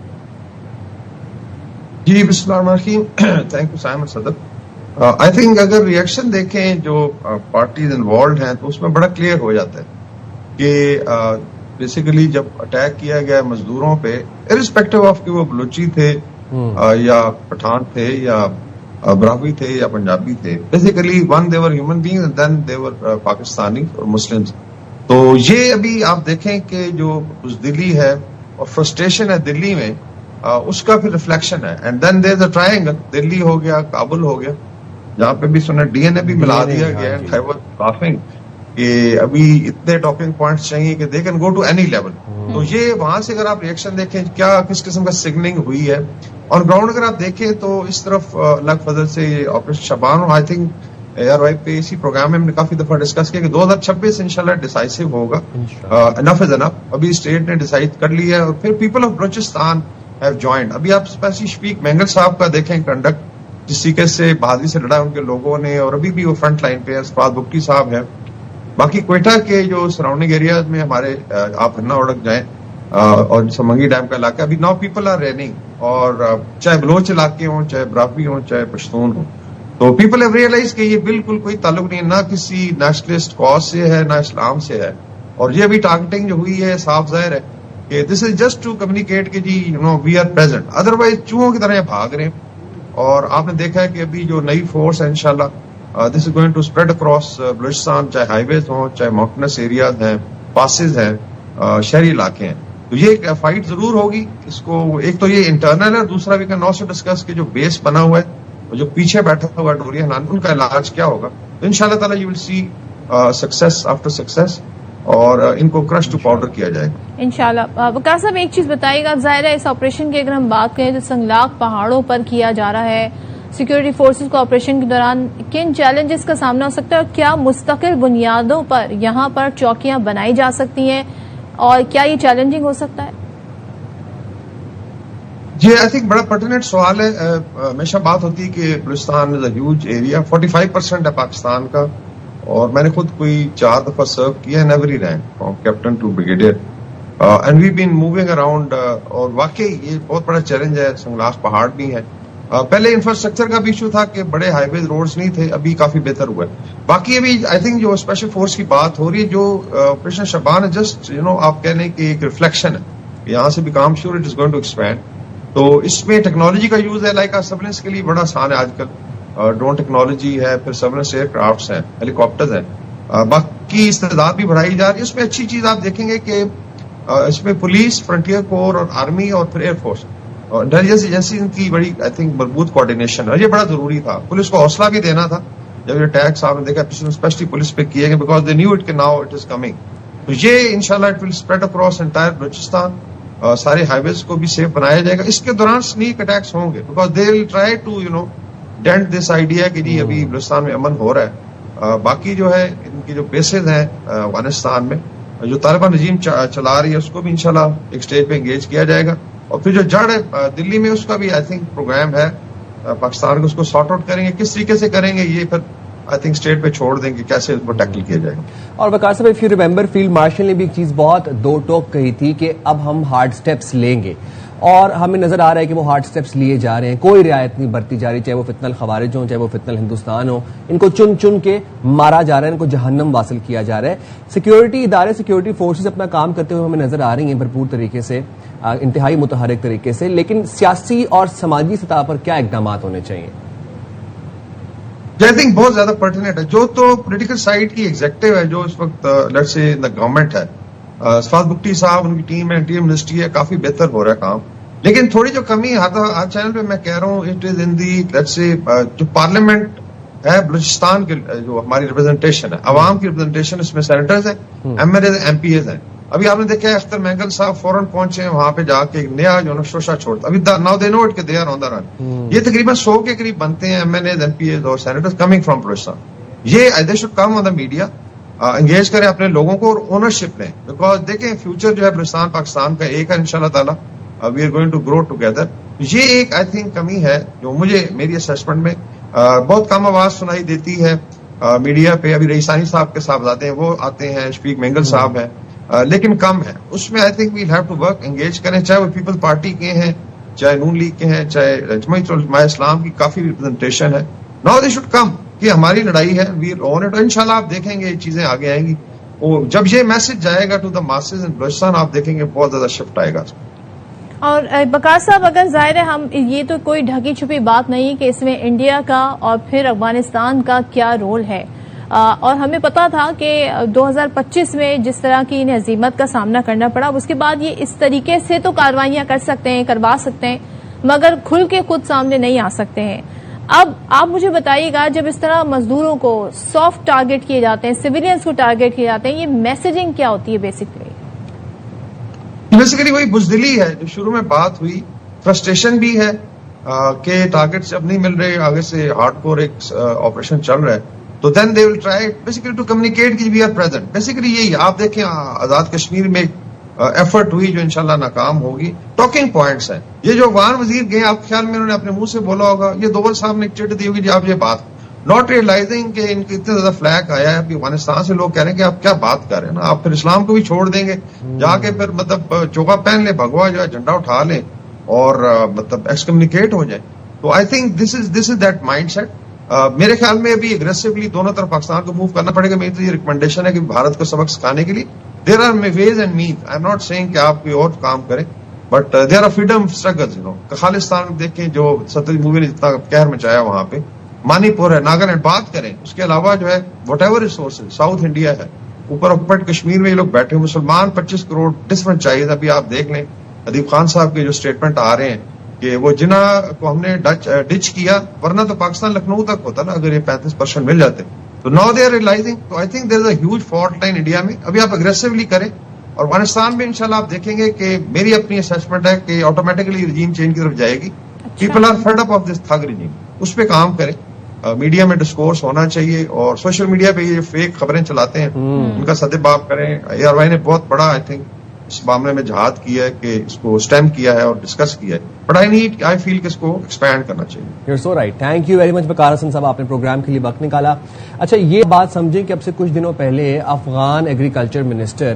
جی بسم اللہ الرحمن الرحیم. تھینک یو سائمن صدر. آئی تھنک اگر ریئیکشن دیکھیں جو پارٹیز انوالوڈ ہیں تو اس میں بڑا کلیئر ہو جاتا ہے کہ بیسیکلی جب اٹیک کیا گیا مزدوروں پہ، ارسپیکٹو آف کہ وہ بلوچی تھے یا پٹھان تھے یا براہوی تھے یا پنجابی تھے، basically one they were human being and then they were Pakistani اور مسلمز. تو یہ ابھی آپ دیکھیں کہ جو بزدلی ہے اور فرسٹریشن ہے دلی میں، اس کا پھر ریفلیکشن ہے. And then there is a triangle, دلی ہو گیا، کابل ہو گیا، جہاں پہ بھی سنا DNA بھی ملا دیا گیا. اینڈ آئی واز لافنگ کہ ابھی اتنے ٹاکنگ پوائنٹس چاہیے کہ they can go to any level. تو یہ وہاں سے اگر آپ ریئیکشن دیکھیں کیا کس قسم کا سگنلنگ ہوئی ہے اور گراؤنڈ اگر آپ دیکھیں تو اس طرف اللہ کے فضل سے یہ operation Shaban, I think ARY پہ اسی پروگرام میں ہم نے کافی دفعہ ڈسکس کیا کہ 2026 انشاءاللہ ڈیسائسو ہوگا. انف از انف. ابھی اسٹیٹ نے ڈیسائڈ کر لیا ہے اور پھر people of Balochistan have joined. ابھی آپ اسپیشلی شفیق مینگل صاحب کا دیکھیں کنڈکٹ، جس طریقے سے بہادری سے لڑا ان کے لوگوں نے، اور ابھی بھی وہ فرنٹ لائن پہ اسفاد بکٹی صاحب ہیں. باقی کوئٹہ کے جو سراؤنڈنگ ایریاز میں ہمارے آپ ہرنا اڑک جائیں اور سمنگی ڈیم کا علاقہ، ابھی 9 پیپل آر ریننگ. اور چاہے بلوچ علاقے ہوں، چاہے براہوی ہوں، چاہے پشتون ہوں، تو پیپل ہیو ریئلائز کہ یہ بالکل کوئی تعلق نہیں، نہ کسی نیشنلسٹ کاز سے ہے، نہ اسلام سے ہے. اور یہ ابھی ٹارگیٹنگ جو ہوئی ہے صاف ظاہر ہے کہ دس از جسٹ ٹو کمیونیکیٹ کہ جی وی آر پریزنٹ. ادروائز چوہوں کی طرح یہ بھاگ رہے ہیں. اور آپ نے دیکھا ہے کہ ابھی جو نئی فورس ہے انشاءاللہ this is going to spread across Balochistan, چاہے ہائی ویز ہوں، چاہے ماؤنٹنس ایریاز ہیں، پاسز ہیں، شہری علاقے ہیں. تو یہ ایک فائٹ ضرور ہوگی. اس کو ایک تو یہ انٹرنل ہے، دوسرا بھی کین آلسو ڈسکس کہ جو بیس بنا ہوا ہے، جو پیچھے بیٹھا ہوا ہے ڈوری حنان، ان کا علاج کیا ہوگا. تو ان شاء اللہ تعالیٰ you will see success after success اور ان کو کرش ٹو پاؤڈر کیا جائے گا انشاءاللہ. وقار صاحب ایک چیز بتائیے گا، ظاہر ہے اس آپریشن کی اگر ہم بات کریں تو سنگلاق پہاڑوں پر کیا جا رہا ہے، سیکورٹی فورسز کو آپریشن کے دوران کن چیلنجز کا سامنا ہو سکتا ہے اور کیا مستقل بنیادوں پر یہاں پر چوکیاں بنائی جا سکتی ہیں اور کیا یہ چیلنجنگ ہو سکتا ہے؟ جی آئی تھنک بڑا پرٹیننٹ سوال ہے. ہمیشہ بات ہوتی ہے کہ بلوچستان از اے ہیوج ایریا، 45% ہے پاکستان کا، اور میں نے خود کوئی 4 دفعہ سرو کیا in every rank from captain to brigadier and we been moving around. اور واقعی یہ بہت بڑا چیلنج ہے. سنگلاس پہاڑ بھی ہے. پہلے انفراسٹرکچر کا بھی ایشو تھا کہ بڑے ہائی ویز روڈز نہیں تھے, ابھی کافی بہتر ہوا ہے. باقی ابھی آئی تھنک جو اسپیشل فورس کی بات ہو رہی ہے, جو آپریشن شبان ہے, جسٹ آپ کہہ لیں کہ ایک ریفلیکشن ہے. یہاں سے بھی کام sure it is going to expand. تو اس میں ٹیکنالوجی کا یوز ہے, لائک سرویلنس کے لیے بڑا آسان ہے آج کل. ڈرون ٹیکنالوجی ہے, پھر سرویلنس ایئر کرافٹس ہیں, ہیلی کاپٹرز ہیں. باقی استعداد بھی بڑھائی جا رہی ہے. اس میں اچھی چیز آپ دیکھیں گے کہ اس میں پولیس, فرنٹیئر کور اور آرمی اور پھر ایئر فورس اور انٹیلیجنس ایجنسی کی بڑی آئی تھنک مربوط کوآرڈینیشن ہے. اور یہ بڑا ضروری تھا. پولیس کو حوصلہ بھی دینا تھا جب یہ اٹیکس آپ نے دیکھا اسپیشلی پولیس پہ کیے گئے, بیکاز دے نیو اٹ کہ ناؤ اٹ از کمنگ. تو یہ انشاءاللہ it will spread across entire Balochistan. سارے ہائی ویز کو بھی سیف بنایا جائے گا. اس کے دوران سنیک اٹیکس ہوں گے, because they will try to dent this idea کہ جی ابھی بلوچستان میں امن ہو رہا ہے. باقی جو ہے ان کی جو بیسز ہیں افغانستان میں جو طالبان رجیم چلا رہی ہے, اس کو بھی انشاءاللہ ایک سٹیج پہ انگیج کیا جائے گا. اور پھر جو جڑ ہے دلی میں, اس کا بھی آئی تھنک پروگرام ہے پاکستان کو, اس کو سارٹ آؤٹ کریں گے. کس طریقے سے کریں گے یہ پھر آئی تھنک اسٹیٹ پہ چھوڑ دیں گے کیسے اس کو ٹیکل کیا جائے گا. اور وقار صاحب, if you remember, field marshal نے بھی ایک چیز بہت دو ٹوک کہی تھی کہ اب ہم ہارڈ سٹیپس لیں گے, اور ہمیں نظر آ رہا ہے کہ وہ ہارڈ سٹیپس لیے جا رہے ہیں. کوئی رعایت نہیں برتی جا رہی, چاہے وہ فتنہ الخوارج ہوں, چاہے وہ فتنہ الہندوستان ہو. ان کو چن چن کے مارا جا رہا ہے, ان کو جہنم واصل کیا جا رہا ہے. سیکیورٹی ادارے, سیکیورٹی فورسز اپنا کام کرتے ہوئے ہمیں نظر آ رہی ہیں بھرپور طریقے سے, انتہائی متحرک طریقے سے. لیکن سیاسی اور سماجی سطح پر کیا اقدامات ہونے چاہیے؟ آئی تھنک بہت زیادہ پرٹیننٹ ہے. جو تو پولیٹیکل سائڈ کی ایگزیکٹو ہے, جو اس وقت لیٹس سے گورنمنٹ ہے, صفات بگٹی صاحب, ان کی ٹیم ہے, ٹیم منسٹری ہے, کافی بہتر ہو رہا ہے کام. لیکن تھوڑی جو کمی ہر چینل پہ میں کہہ رہا ہوں, it is in the let's say جو پارلیمنٹ ہے بلوچستان کے, جو ہماری ریپرزنٹیشن ہے, عوام کی ریپرزنٹیشن, اس میں سینیٹرز ہیں, M L A, M P As ہیں. ابھی آپ نے دیکھا ہے اختر مینگل صاحب فوراً پہنچے ہیں وہاں پہ جا کے ایک نیا جو شوشا چھوڑتا. ابھی ناؤ دے نو اٹ کہ دے آر آن دا رن. یہ تقریباً 100 کے قریب بنتے ہیں M L As, M P As اور سینیٹرز کمنگ فرام بلوچستان. یہ they should come on the media, engage کریں اپنے لوگوں کو اور اونرشپ لیں, بیکاز دیکھیں فیوچر جو ہے بلوچستان پاکستان کا ایک ہے انشاءاللہ تعالیٰ. We are going to grow together. یہ ایک آئی تھنک کمی ہے جو مجھے میری اسیسمنٹ میں بہت کم آواز سنائی دیتی ہے میڈیا پہ. ابھی رئیسانی صاحب کے صاحبزادے ہیں, وہ آتے ہیں, شفیق مینگل صاحب ہیں, لیکن کم ہے. اس میں I think we'll have to work, engage کریں, چاہے وہ پیپل پارٹی کے ہیں, چاہے نون لیگ کے ہیں, چاہے جمعیت علماء اسلام کی کافی ریپرزنٹیشن ہے. ناؤ دے شوڈ کم کہ ہماری لڑائی ہے, وی اون اٹ. انشاءاللہ آپ دیکھیں گے یہ چیزیں آگے آئیں گی. اور جب یہ میسج جائے گا ٹو دا ماسز ان بلوچستان, آپ دیکھیں گے بہت زیادہ شفٹ آئے گا. اور وقار صاحب, اگر ظاہر ہے ہم, یہ تو کوئی ڈھکی چھپی بات نہیں کہ اس میں انڈیا کا اور پھر افغانستان کا کیا رول ہے, اور ہمیں پتا تھا کہ 2025 میں جس طرح کی انہیں ہزیمت کا سامنا کرنا پڑا, اس کے بعد یہ اس طریقے سے تو کاروائیاں کر سکتے ہیں, کروا سکتے ہیں, مگر کھل کے خود سامنے نہیں آ سکتے ہیں. اب آپ مجھے بتائیے گا, جب اس طرح مزدوروں کو سافٹ ٹارگٹ کیے جاتے ہیں, سویلینز کو ٹارگٹ کیے جاتے ہیں, یہ میسیجنگ کیا ہوتی ہے بیسکلی؟ بیسیکلی وہی بزدلی ہے جو شروع میں بات ہوئی, فرسٹریشن بھی ہے کہ ٹارگیٹس اب نہیں مل رہے, آگے سے ہارڈ کور ایک آپریشن چل رہا ہے. تو then they will try basically to communicate کہ وی آر پریزنٹ. بیسیکلی یہی آپ دیکھیں آزاد کشمیر میں ایفرٹ ہوئی جو انشاءاللہ ناکام ہوگی. ٹاکنگ پوائنٹس ہیں, یہ جو افغان وزیر گئے, آپ کے خیال میں انہوں نے اپنے منہ سے بولا ہوگا, یہ دوول صاحب نے چٹ دی ہوگی جی آپ یہ بات, ناٹ ریئلائزنگ کہ ان کے اتنے زیادہ فلیک آیا ہے. ابھی افغانستان سے لوگ کہہ رہے ہیں کہ آپ کیا بات کر رہے ہیں نا, آپ پھر اسلام کو بھی چھوڑ دیں گے, جا کے پھر مطلب چوکا پہن لیں, بھگوا جو ہے جھنڈا اٹھا لیں اور مطلب ایکس کمیونیکیٹ ہو جائے. تو I think this is that mind set. میرے خیال میں ابھی اگریسولی دونوں طرف پاکستان کو موو کرنا پڑے گا. میری تو یہ ریکمنڈیشن ہے کہ بھارت کو سبق سکھانے کے لیے there are ways and means. I am not saying کہ آپ کوئی اور کام کریں, but there are freedom struggles. Khalistan دیکھیں جو ستر مووی نے جتنا قہر مچایا وہاں پہ, منی پور ہے, ناگالینڈ بات کریں. اس کے علاوہ جو ہے what ever resources, south India ہے, اوپر آکوپائڈ کشمیر میں یہ لوگ بیٹھے, مسلمان 25 کروڑ ڈسفرنچائز. ابھی آپ دیکھ لیں ادیب خان صاحب کے جو اسٹیٹمنٹ آ رہے ہیں کہ وہ جنا کو ہم نے ڈچ کیا, ورنہ تو پاکستان لکھنؤ تک ہوتا نا اگر یہ 35% مل جاتے. تو ناؤ دے آر ریئلائزنگ. تو I think there is a huge fault line India میں. ابھی آپ اگریسولی کریں, اور افغانستان میں انشاءاللہ آپ دیکھیں گے کہ میری اپنی اسیسمنٹ ہے کہ آٹومیٹکلی رجیم چینج کی طرف جائے گی. People are fed up of this thug regime. اس پہ کام کریں. میڈیا میں ڈسکورس ہونا چاہیے, اور سوشل میڈیا پہ یہ فیک خبریں چلاتے ہیں ان کا سدباب کریں. ARY نے بہت بڑا آئی تھنک اس معاملے میں جہاد کیا ہے, کہ اس کو اسٹیم کیا ہے اور ڈسکس کیا ہے, بٹ آئی فیل کہ اس کو ایکسپینڈ کرنا چاہیے. You are so right. Thank you very much Waqar Hassan sahib, آپ نے پروگرام کے لیے وقت نکالا. اچھا یہ بات سمجھیں کہ اب سے کچھ دنوں پہلے افغان ایگریکلچر منسٹر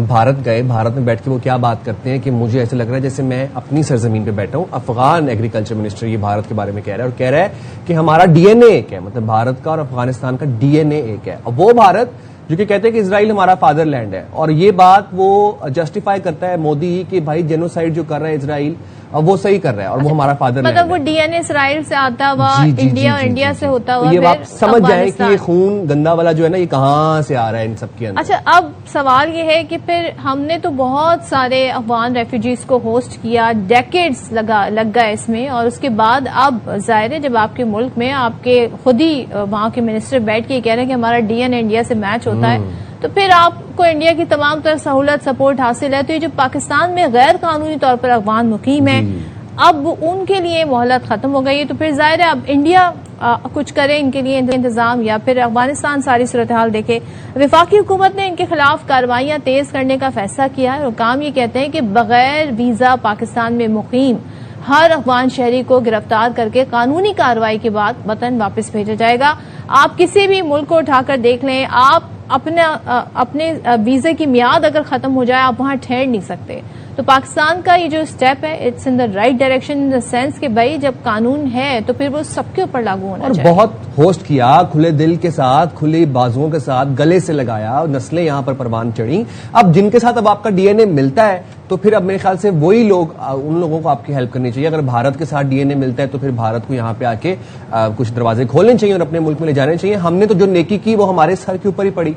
بھارت گئے, بھارت میں بیٹھ کے وہ کیا بات کرتے ہیں کہ مجھے ایسے لگ رہا ہے جیسے میں اپنی سرزمین پہ بیٹھا ہوں. افغان ایگریکلچر منسٹر یہ بھارت کے بارے میں کہہ رہا ہے, اور کہہ رہا ہے کہ ہمارا ڈی این اے ایک ہے, مطلب بھارت کا اور افغانستان کا ڈی این اے ایک ہے. اور وہ بھارت جو کہ کہتے ہیں کہ اسرائیل ہمارا فادر لینڈ ہے, اور یہ بات وہ جسٹیفائی کرتا ہے مودی کہ بھائی جینوسائیڈ جو کر رہا ہے اسرائیل وہ صحیح کر رہا ہے اور وہ ہمارا فادر لینڈ ہے. مطلب وہ ڈی این اے اسرائیل سے آتا ہوا انڈیا اور انڈیا سے ہوتا ہوا, یہ آپ سمجھ جائیں کہ یہ خون گندا والا جو ہے نا یہ کہاں سے آ رہا ہے ان سب کے اندر. اچھا اب سوال یہ ہے کہ پھر ہم نے تو بہت سارے افغان ریفیوجیز کو ہوسٹ کیا, ڈیکیڈز لگ گئے اس میں, اور اس کے بعد اب ظاہر ہے جب آپ کے ملک میں آپ کے خود ہی وہاں کے منسٹر بیٹھ کے کہہ رہے ہیں کہ ہمارا ڈی این اے انڈیا سے میچ ہوتا ہے, تو پھر آپ کو انڈیا کی تمام تر سہولت سپورٹ حاصل ہے. تو یہ جو پاکستان میں غیر قانونی طور پر افغان مقیم ہیں اب ان کے لیے مہلت ختم ہو گئی ہے, تو پھر ظاہر ہے اب انڈیا کچھ کرے ان کے لیے انتظام, یا پھر افغانستان ساری صورتحال دیکھے. وفاقی حکومت نے ان کے خلاف کارروائیاں تیز کرنے کا فیصلہ کیا ہے. حکام یہ کہتے ہیں کہ بغیر ویزا پاکستان میں مقیم ہر افغان شہری کو گرفتار کر کے قانونی کارروائی کے بعد وطن واپس بھیجا جائے گا. آپ کسی بھی ملک کو اٹھا کر دیکھ لیں, آپ اپنے ویزے کی میعاد اگر ختم ہو جائے آپ وہاں ٹھہر نہیں سکتے. تو پاکستان کا یہ جو اسٹیپ ہے it's in the right direction in the sense کہ بھائی جب قانون ہے تو پھر وہ سب کے اوپر لاگو ہونا چاہیے. اور بہت ہوسٹ کیا, کھلے دل کے ساتھ, کھلی بازوؤں کے ساتھ, گلے سے لگایا, نسلیں یہاں پر پروان چڑھی. اب جن کے ساتھ اب آپ کا ڈی این اے ملتا ہے تو پھر اب میرے خیال سے وہی لوگ, ان لوگوں کو آپ کی ہیلپ کرنی چاہیے. اگر بھارت کے ساتھ ڈی این اے ملتا ہے تو پھر بھارت کو یہاں پہ آ کے کچھ دروازے کھولنے چاہیے اور اپنے ملک میں لے جانے چاہیے. ہم نے تو جو نیکی کی وہ ہمارے سر کے اوپر ہی پڑی.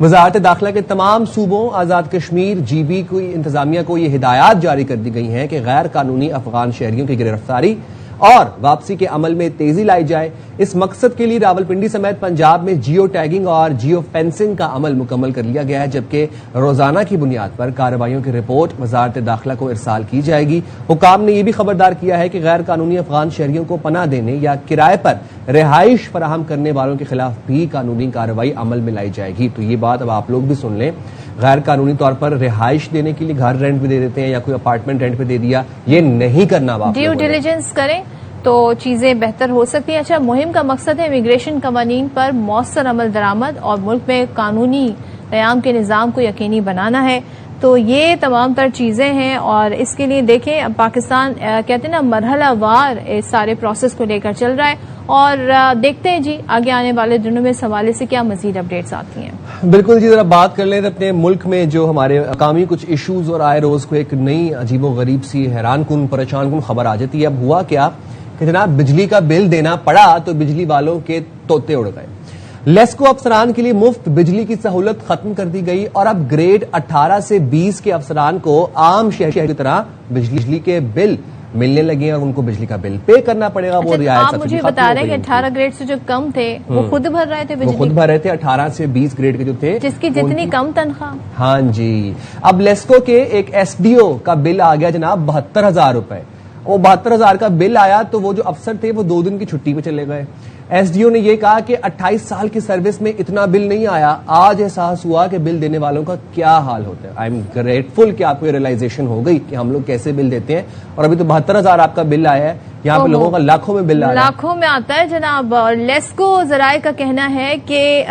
وزارت داخلہ کے تمام صوبوں, آزاد کشمیر, جی بی کو, انتظامیہ کو یہ ہدایات جاری کر دی گئی ہیں کہ غیر قانونی افغان شہریوں کی گرفتاری اور واپسی کے عمل میں تیزی لائی جائے. اس مقصد کے لیے راولپنڈی سمیت پنجاب میں جیو ٹیگنگ اور جیو فینسنگ کا عمل مکمل کر لیا گیا ہے, جبکہ روزانہ کی بنیاد پر کارروائیوں کی رپورٹ وزارت داخلہ کو ارسال کی جائے گی. حکام نے یہ بھی خبردار کیا ہے کہ غیر قانونی افغان شہریوں کو پناہ دینے یا کرائے پر رہائش فراہم کرنے والوں کے خلاف بھی قانونی کارروائی عمل میں لائی جائے گی. تو یہ بات اب آپ لوگ بھی سن لیں, غیر قانونی طور پر رہائش دینے کے لیے گھر رینٹ پہ دے دیتے ہیں یا کوئی اپارٹمنٹ رینٹ پہ دے دیا, یہ نہیں کرنا. ڈیو ڈیلیجنس کریں تو چیزیں بہتر ہو سکتی ہیں. اچھا مہم کا مقصد ہے امیگریشن قوانین پر مؤثر عمل درآمد اور ملک میں قانونی قیام کے نظام کو یقینی بنانا ہے. تو یہ تمام تر چیزیں ہیں, اور اس کے لیے دیکھیں پاکستان کہتے ہیں نا مرحلہ وار اس سارے پروسیس کو لے کر چل رہا ہے, اور دیکھتے ہیں جی آگے آنے والے دنوں میں اس حوالے سے کیا مزید اپڈیٹس آتی ہیں. بالکل جی, ذرا بات کر لیں اپنے ملک میں جو ہمارے مقامی کچھ ایشوز, اور آئے روز کو ایک نئی عجیب و غریب سی حیران کن پریشان کن خبر آ جاتی ہے. اب ہوا کیا کہ جناب بجلی کا بل دینا پڑا تو بجلی والوں کے طوطے اڑ گئے. لیسکو افسران کے لیے مفت بجلی کی سہولت ختم کر دی گئی, اور اب گریڈ 18 سے 20 کے افسران کو عام شہری کی طرح بجلی کے بل ملنے لگے اور ان کو بجلی کا بل پے کرنا پڑے گا. وہ رعایت آپ مجھے بتا رہے ہیں کہ 18 گریڈ سے جو کم تھے وہ خود بھر رہے تھے بجلی, وہ خود بھر رہے تھے. 18 سے 20 گریڈ کے جو تھے جس کی جتنی کم تنخواہ. ہاں جی, اب لیسکو کے ایک ایس ڈی او کا بل آ گیا جناب 72,000 روپے. وہ 72,000 کا بل آیا تو وہ جو افسر تھے وہ 2 دن کی چھٹی پہ چلے گئے. ایس ڈی او نے یہ کہا کہ 28 سال کی سروس میں اتنا بل نہیں آیا, آج احساس ہوا کہ بل دینے والوں کا کیا حال ہوتا ہے. آئی ایم گریٹفل کہ آپ کو یہ ریئلائزیشن ہو گئی کہ ہم لوگ کیسے بل دیتے ہیں, اور ابھی تو 72,000 آپ کا بل آیا ہے, یہاں پہ لوگوں کا لاکھوں میں بل آ رہا ہے. لاکھوں میں آتا ہے جناب. لیسکو ذرائع کا کہنا ہے کہ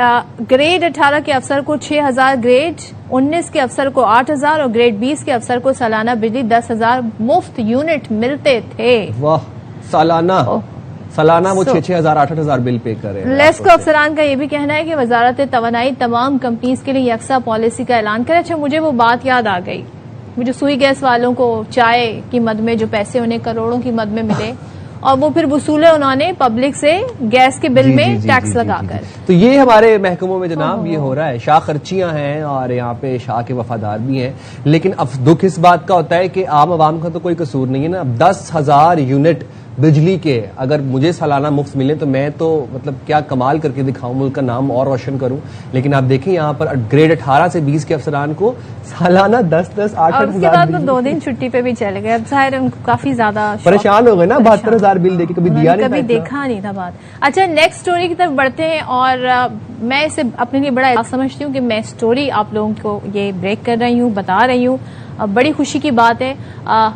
گریڈ 18 کے افسر کو 6,000, گریڈ 19 کے افسر کو 8,000 اور گریڈ 20 کے افسر کو سالانہ بجلی 10,000 مفت یونٹ ملتے تھے. واہ, سالانہ وہ 6,000 8,000 بل پے کر رہے ہیں. لیسکو افسران کا یہ بھی کہنا ہے کہ وزارت توانائی تمام کمپنیز کے لیے یکساں پالیسی کا اعلان کرے. اچھا مجھے وہ بات یاد آ گئی, مجھے سوئی گیس والوں کو چائے کی مد میں جو پیسے انہیں کروڑوں کی مد میں ملے اور وہ پھر وصولے انہوں نے پبلک سے گیس کے بل میں ٹیکس لگا کر. تو یہ ہمارے محکموں میں جناب یہ ہو رہا ہے. شاہ خرچیاں ہیں اور یہاں پہ شاہ کے وفادار بھی ہیں, لیکن دکھ اس بات کا ہوتا ہے کہ عام عوام کا تو کوئی قصور نہیں ہے نا. 10,000 یونٹ بجلی کے اگر مجھے سالانہ مفت ملے تو میں تو مطلب کیا کمال کر کے دکھاؤں, ملک کا نام اور روشن کروں. لیکن آپ دیکھیں یہاں پر گریڈ 18 سے 20 کے افسران کو سالانہ 10,000 8,000 اس کے بعد وہ 2 دن چھٹی پہ بھی چلے گئے. اب ظاہر ان کو کافی زیادہ پریشان ہو گئے نا, 72,000 بل دے کے کبھی دیا نہیں, کبھی دیکھا نہیں تھا بات. اچھا نیکسٹ سٹوری کی طرف بڑھتے ہیں, اور میں اسے اپنے لیے بڑا سمجھتی ہوں کہ میں سٹوری آپ لوگوں کو یہ بریک کر رہی ہوں, بتا رہی ہوں. بڑی خوشی کی بات ہے.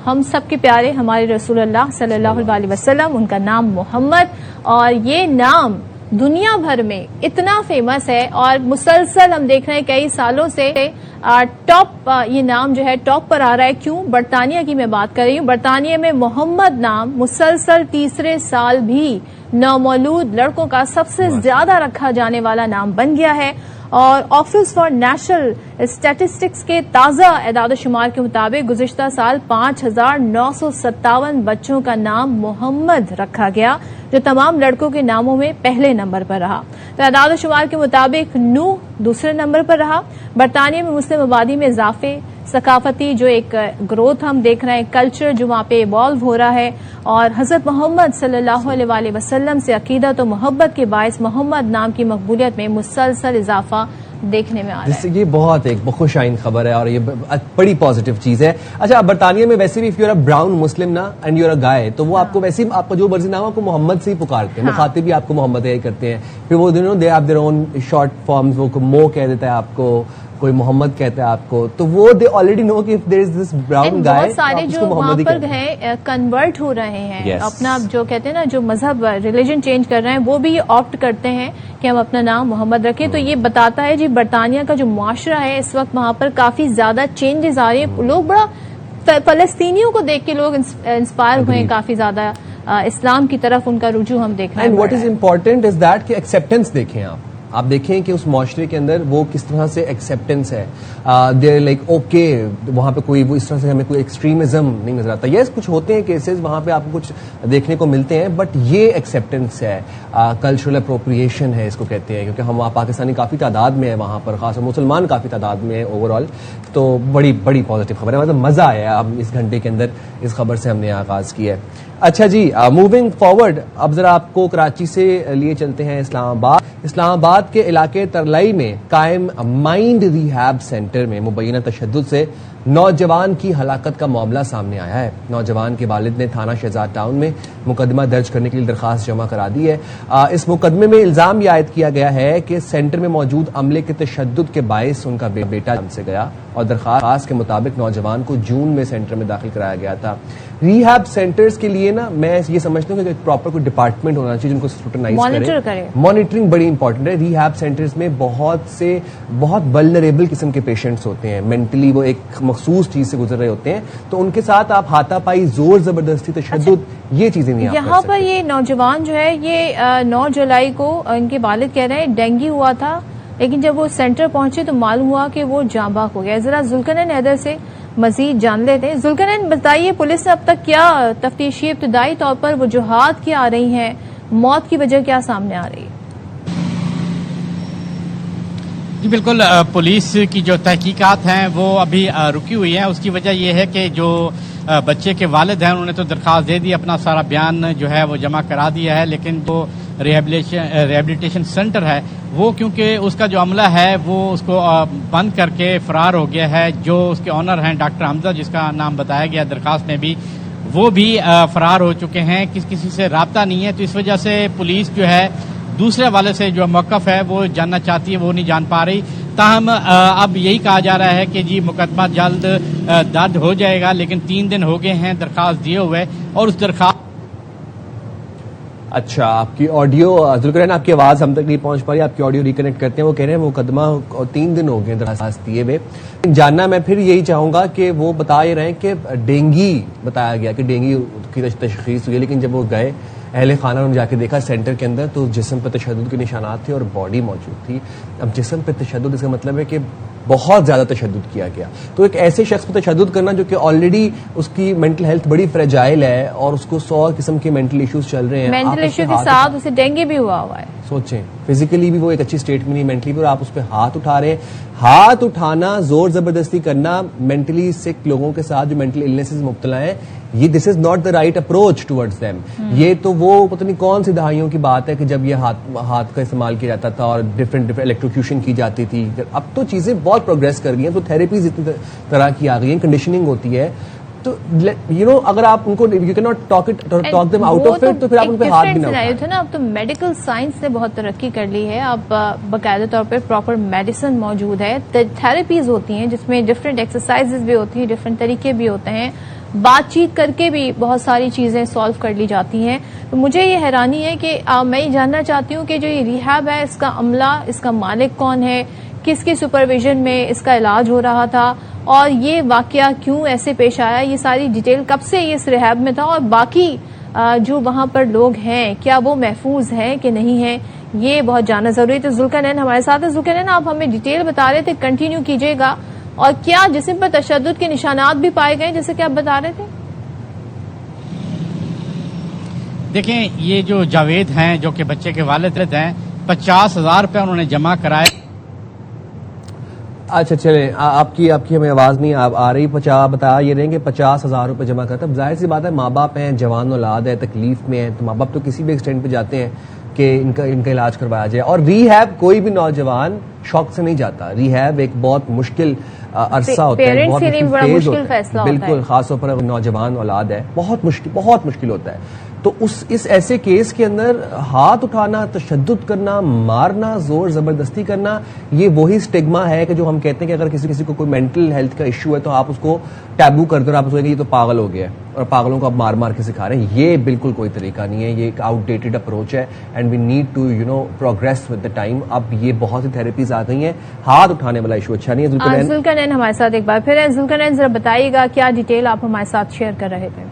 ہم سب کے پیارے ہمارے رسول اللہ صلی اللہ علیہ وسلم، ان کا نام محمد، اور یہ نام دنیا بھر میں اتنا فیمس ہے اور مسلسل ہم دیکھ رہے ہیں کئی سالوں سے ٹاپ، یہ نام جو ہے ٹاپ پر آ رہا ہے. کیوں؟ برطانیہ کی میں بات کر رہی ہوں. برطانیہ میں محمد نام مسلسل تیسرے سال بھی نومولود لڑکوں کا سب سے زیادہ رکھا جانے والا نام بن گیا ہے. اور آفس فار نیشنل اسٹیٹسٹکس کے تازہ اعداد و شمار کے مطابق گزشتہ سال 5,957 بچوں کا نام محمد رکھا گیا، جو تمام لڑکوں کے ناموں میں پہلے نمبر پر رہا. تو اعداد و شمار کے مطابق نوح دوسرے نمبر پر رہا. برطانیہ میں مسلم آبادی میں اضافے، ثقافتی جو ایک گروتھ ہم دیکھ رہے ہیں، کلچر جو وہاں پہ ایوالو ہو رہا ہے، اور حضرت محمد صلی اللہ علیہ وسلم سے عقیدت و محبت کے باعث محمد نام کی مقبولیت میں مسلسل اضافہ دیکھنے میں آ رہا ہے. یہ بہت ایک خوش آئند خبر ہے اور یہ بڑی پازیٹیو چیز ہے. اچھا، برطانیہ میں ویسے بھی اف یو ار براؤن مسلم نا اینڈ یو ار ا گائے، تو وہ آپ کو ویسے آپ کا جو مرضی نام آپ کو محمد سے ہی پکارتے ہیں، مخاطب بھی آپ کو محمد ہی کرتے ہیں. پھر وہ they have their own short forms, وہ مو کہہ دیتا ہے آپ کو، کوئی محمد کہتا ہے آپ کو، تو وہ دے آلریڈی نو کہ if there is this brown گائے. بہت سارے جو وہاں پر ہیں کنورٹ ہو رہے ہیں، اپنا جو کہتے ہیں نا جو مذہب ریلیجن چینج کر رہے ہیں، وہ بھی آپٹ کرتے ہیں کہ ہم اپنا نام محمد رکھیں. تو یہ بتاتا ہے جی برطانیہ کا جو معاشرہ ہے اس وقت وہاں پر کافی زیادہ چینجز آ رہی ہیں. لوگ بڑا فلسطینیوں کو دیکھ کے لوگ انسپائر ہوئے ہیں، کافی زیادہ اسلام کی طرف ان کا رجوع ہم دیکھ رہے ہیں. And what is important is that کہ ایکسیپٹینس دیکھیں آپ دیکھیں کہ اس معاشرے کے اندر وہ کس طرح سے ایکسیپٹینس ہے. دیر لائک اوکے، وہاں پہ کوئی وہ اس طرح سے ہمیں کوئی ایکسٹریمزم نہیں نظر آتا. یس کچھ ہوتے ہیں کیسز وہاں پہ آپ کو کچھ دیکھنے کو ملتے ہیں، بٹ یہ ایکسیپٹینس ہے، کلچرل اپروپریشن ہے اس کو کہتے ہیں، کیونکہ ہم پاکستانی کافی تعداد میں ہے وہاں پر، خاص مسلمان کافی تعداد میں ہے اوور آل. تو بڑی بڑی پازیٹیو خبر ہے، مطلب مزہ آیا اب اس گھنٹے کے اندر اس خبر سے ہم نے آغاز کیا ہے. اچھا جی، موونگ فارورڈ اب ذرا آپ کو کراچی سے لیے چلتے ہیں اسلام آباد کے علاقے ترلائی میں قائم مائنڈ ریہیب سینٹر میں مبینہ تشدد سے نوجوان کی ہلاکت کا معاملہ سامنے آیا ہے. نوجوان کے والد نے تھانہ شہزاد ٹاؤن میں مقدمہ درج کرنے کے لیے درخواست جمع کرا دی ہے. اس مقدمے میں الزام یہ عائد کیا گیا ہے کہ سینٹر میں موجود عملے کے تشدد کے باعث ان کا بیٹا جان سے گیا، اور درخواست کے مطابق نوجوان کو جون میں سینٹر میں داخل کرایا گیا تھا. ریہیب سینٹرز کے لیے نا میں یہ سمجھتا ہوں کہ ایک پراپر کوئی ڈپارٹمنٹ ہونا چاہیے جن کو اسکروٹنائز کرے. مانیٹرنگ بڑی امپورٹنٹ ہے. ریہیب سینٹرز میں بہت ولنریبل قسم کے پیشنٹس ہوتے ہیں، مینٹلی وہ ایک مخصوص چیز سے گزر رہے ہوتے ہیں، تو ان کے ساتھ آپ ہاتھا پائی، زور زبردستی، تشدد، یہ چیزیں نہیں. یہاں پر یہ نوجوان جو ہے یہ 9 جولائی کو ان کے والد کہہ رہے ہیں ڈینگی ہوا تھا، لیکن جب وہ سینٹر پہنچے تو معلوم ہوا کہ وہ جاں بحق ہو گیا. ذرا ذوالقرنین حیدر سے مزید جان لیتے ہیں. ذوالقرنین بتائیے، پولیس نے اب تک کیا تفتیشی ابتدائی طور پر وجوہات کیا آ رہی ہیں، موت کی وجہ کیا سامنے آ رہی ہے؟ جی بالکل، پولیس کی جو تحقیقات ہیں وہ ابھی رکی ہوئی ہیں. اس کی وجہ یہ ہے کہ جو بچے کے والد ہیں انہوں نے تو درخواست دے دی، اپنا سارا بیان جو ہے وہ جمع کرا دیا ہے، لیکن جو ریہیبلیٹیشن سینٹر ہے وہ کیونکہ اس کا جو عملہ ہے وہ اس کو بند کر کے فرار ہو گیا ہے. جو اس کے آنر ہیں ڈاکٹر حمزہ، جس کا نام بتایا گیا درخواست میں بھی، وہ بھی فرار ہو چکے ہیں، کسی سے رابطہ نہیں ہے. تو اس وجہ سے پولیس جو ہے دوسرے حوالے سے جو موقف ہے وہ جاننا چاہتی ہے، وہ نہیں جان پا رہی. تاہم اب یہی کہا جا رہا ہے کہ جی مقدمہ جلد درج ہو جائے گا، لیکن 3 دن ہو گئے ہیں درخواست دیے ہوئے، اور اس درخواست. اچھا، آپ کی آڈیو ذوالقرنین، آپ کی آواز ہم تک نہیں پہنچ پا رہی، آپ کی آڈیو ریکنیکٹ کرتے ہیں. وہ کہہ رہے ہیں مقدمہ 3 دن ہو گئے درخواست دیے ہوئے. جاننا میں پھر یہی چاہوں گا کہ وہ بتا رہے ہیں کہ ڈینگی بتایا گیا کہ ڈینگی کی تشخیص ہوئی، لیکن جب وہ گئے اہل خانہ نے جا کے دیکھا سینٹر کے اندر تو جسم پہ تشدد کے نشانات تھے اور باڈی موجود تھی. اب جسم پہ تشدد اس کا مطلب ہے کہ بہت زیادہ تشدد کیا گیا. تو ایک ایسے شخص پہ تشدد کرنا جو کہ آلریڈی اس کی مینٹل ہیلتھ بڑی فریجائل ہے اور اس کو 100 قسم کے مینٹل ایشوز چل رہے ہیں، مینٹل ایشو کے ساتھ اسے ڈینگی بھی ہوا ہے. سوچیں فزیکلی بھی وہ ایک اچھی اسٹیٹ میں نہیں، مینٹلی بھی، اور آپ اس پہ ہاتھ اٹھا رہے ہیں. ہاتھ اٹھانا، زور زبردستی کرنا مینٹلی سک لوگوں کے ساتھ جو مینٹل النیسز مبتلا ہیں، یہ this is not the right approach towards them. یہ تو وہ پتہ نہیں کون سی دہائیوں کی بات ہے کہ جب یہ ہاتھ کا استعمال کیا جاتا تھا اور ڈفرینٹ الیکٹروکیوشن کی جاتی تھی. اب تو چیزیں بہت پروگریس کر گئی ہیں، تو تھراپیز اتنی طرح کی آ گئی ہیں، کنڈیشننگ ہوتی ہے. تو اگر آپ ان کو you can not talk them out of it تو پھر آپ ان پہ ہاتھ بھی نہ اٹھائیں. اب تو میڈیکل سائنس نے بہت ترقی کر لی ہے. اب باقاعدہ طور پہ پراپر میڈیسن موجود ہے, تھراپیز ہوتی ہیں جس میں ڈفرینٹ ایکسرسائزز بھی ہوتی ہیں, ڈفرینٹ طریقے بھی ہوتے ہیں, بات چیت کر کے بھی بہت ساری چیزیں سالو کر لی جاتی ہیں. مجھے یہ حیرانی ہے کہ میں یہ جاننا چاہتی ہوں کہ جو یہ ریہیب ہے اس کا عملہ, اس کا مالک کون ہے, کس کی سپرویژن میں اس کا علاج ہو رہا تھا, اور یہ واقعہ کیوں ایسے پیش آیا, یہ ساری ڈیٹیل کب سے یہ اس ریہیب میں تھا, اور باقی جو وہاں پر لوگ ہیں کیا وہ محفوظ ہیں کہ نہیں ہیں, یہ بہت جاننا ضروری ہے. تو ذوالقرنین ہمارے ساتھ ہے. ذوالقرنین, آپ ہمیں ڈیٹیل بتا رہے تھے, کنٹینیو کیجیے گا. اور کیا جسم پر تشدد کے نشانات بھی پائے گئے جیسے کہ آپ بتا رہے تھے؟ دیکھیں, یہ جو جاوید ہیں جو کہ بچے کے والد ہیں, 50,000 روپے انہوں نے جمع کرائے. اچھا چلیں, آپ کی ہمیں آواز نہیں آ رہی. بتا یہ رہیں کہ 50,000 روپے جمع کرتا. اب ظاہر سی بات ہے, ماں باپ ہیں, جوان اولاد ہے, تکلیف میں ہیں, تو ماں باپ تو کسی بھی ایکسٹینٹ پہ جاتے ہیں کہ ان کا علاج کروایا جائے. اور ریہیب کوئی بھی نوجوان شوق سے نہیں جاتا. ریہیب ایک بہت مشکل عرصہ ہوتا ہے, بہت مشکل فیز ہوتا ہے, بالکل, خاص طور پر نوجوان اولاد ہے, بہت مشکل ہوتا ہے. تو اس ایسے کیس کے اندر ہاتھ اٹھانا, تشدد کرنا, مارنا, زور زبردستی کرنا, یہ وہی سٹگما ہے کہ جو ہم کہتے ہیں کہ اگر کسی کو کوئی مینٹل ہیلتھ کا ایشو ہے تو آپ اس کو ٹیبو کر دو, آپ اس کو یہ تو پاگل ہو گیا ہے اور پاگلوں کو آپ مار کے سکھا رہے ہیں. یہ بالکل کوئی طریقہ نہیں ہے, یہ ایک آؤٹ ڈیٹڈ اپروچ ہے. And we need to progress with the time. اب یہ بہت سی تھراپیز آ گئی ہیں, ہاتھ اٹھانے والا ایشو اچھا نہیں ہے. ذوالقرنین ہمارے ساتھ ایک بار پھر ہے. ذوالقرنین, ذرا بتائیے گا کیا ڈیٹیل آپ ہمارے ساتھ شیئر کر رہے تھے؟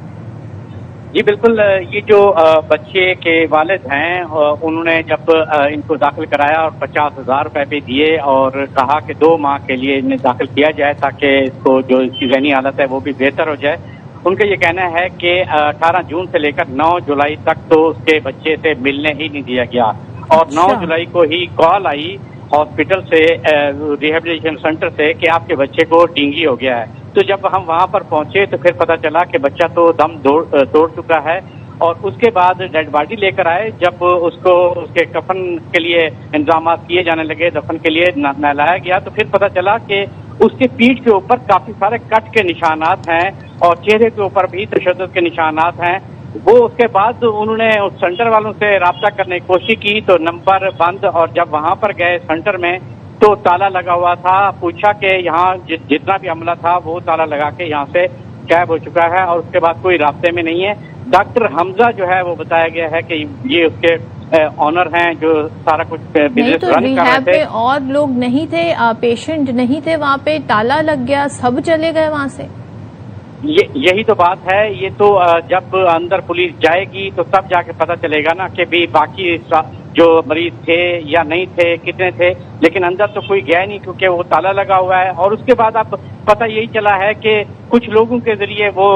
جی بالکل, یہ جو بچے کے والد ہیں انہوں نے جب ان کو داخل کرایا اور 50,000 روپے بھی دیے اور کہا کہ 2 ماہ کے لیے انہیں داخل کیا جائے تاکہ اس کو جو اس کی ذہنی حالت ہے وہ بھی بہتر ہو جائے. ان کا یہ کہنا ہے کہ 18 جون سے لے کر 9 جولائی تک تو اس کے بچے سے ملنے ہی نہیں دیا گیا, اور 9 جولائی کو ہی کال آئی ہاسپٹل سے, ریہیبلیٹیشن سینٹر سے, کہ آپ کے بچے کو ڈینگی ہو گیا ہے. تو جب ہم وہاں پر پہنچے تو پھر پتہ چلا کہ بچہ تو دم توڑ چکا ہے, اور اس کے بعد ڈیڈ باڈی لے کر آئے. جب اس کو اس کے کفن کے لیے انتظامات کیے جانے لگے, دفن کے لیے نہلایا گیا, تو پھر پتہ چلا کہ اس کی پیٹھ کے اوپر کافی سارے کٹ کے نشانات ہیں اور چہرے کے اوپر بھی تشدد کے نشانات ہیں. وہ اس کے بعد انہوں نے اس سینٹر والوں سے رابطہ کرنے کی کوشش کی تو نمبر بند, اور جب وہاں پر گئے سینٹر میں تو تالا لگا ہوا تھا. پوچھا کہ یہاں جتنا بھی عملہ تھا وہ تالا لگا کے یہاں سے غائب ہو چکا ہے اور اس کے بعد کوئی رابطے میں نہیں ہے. ڈاکٹر حمزہ جو ہے وہ بتایا گیا ہے کہ یہ اس کے آنر ہیں جو سارا کچھ بزنس رن کر رہے تھے. اور لوگ نہیں تھے, پیشنٹ نہیں تھے وہاں پہ, تالا لگ گیا, سب چلے گئے وہاں سے. یہی تو بات ہے. یہ تو جب اندر پولیس جائے گی تو تب جا کے پتہ چلے گا نا کہ بھی باقی جو مریض تھے یا نہیں تھے, کتنے تھے, لیکن اندر تو کوئی گیا نہیں کیونکہ وہ تالا لگا ہوا ہے. اور اس کے بعد اب پتہ یہی چلا ہے کہ کچھ لوگوں کے ذریعے وہ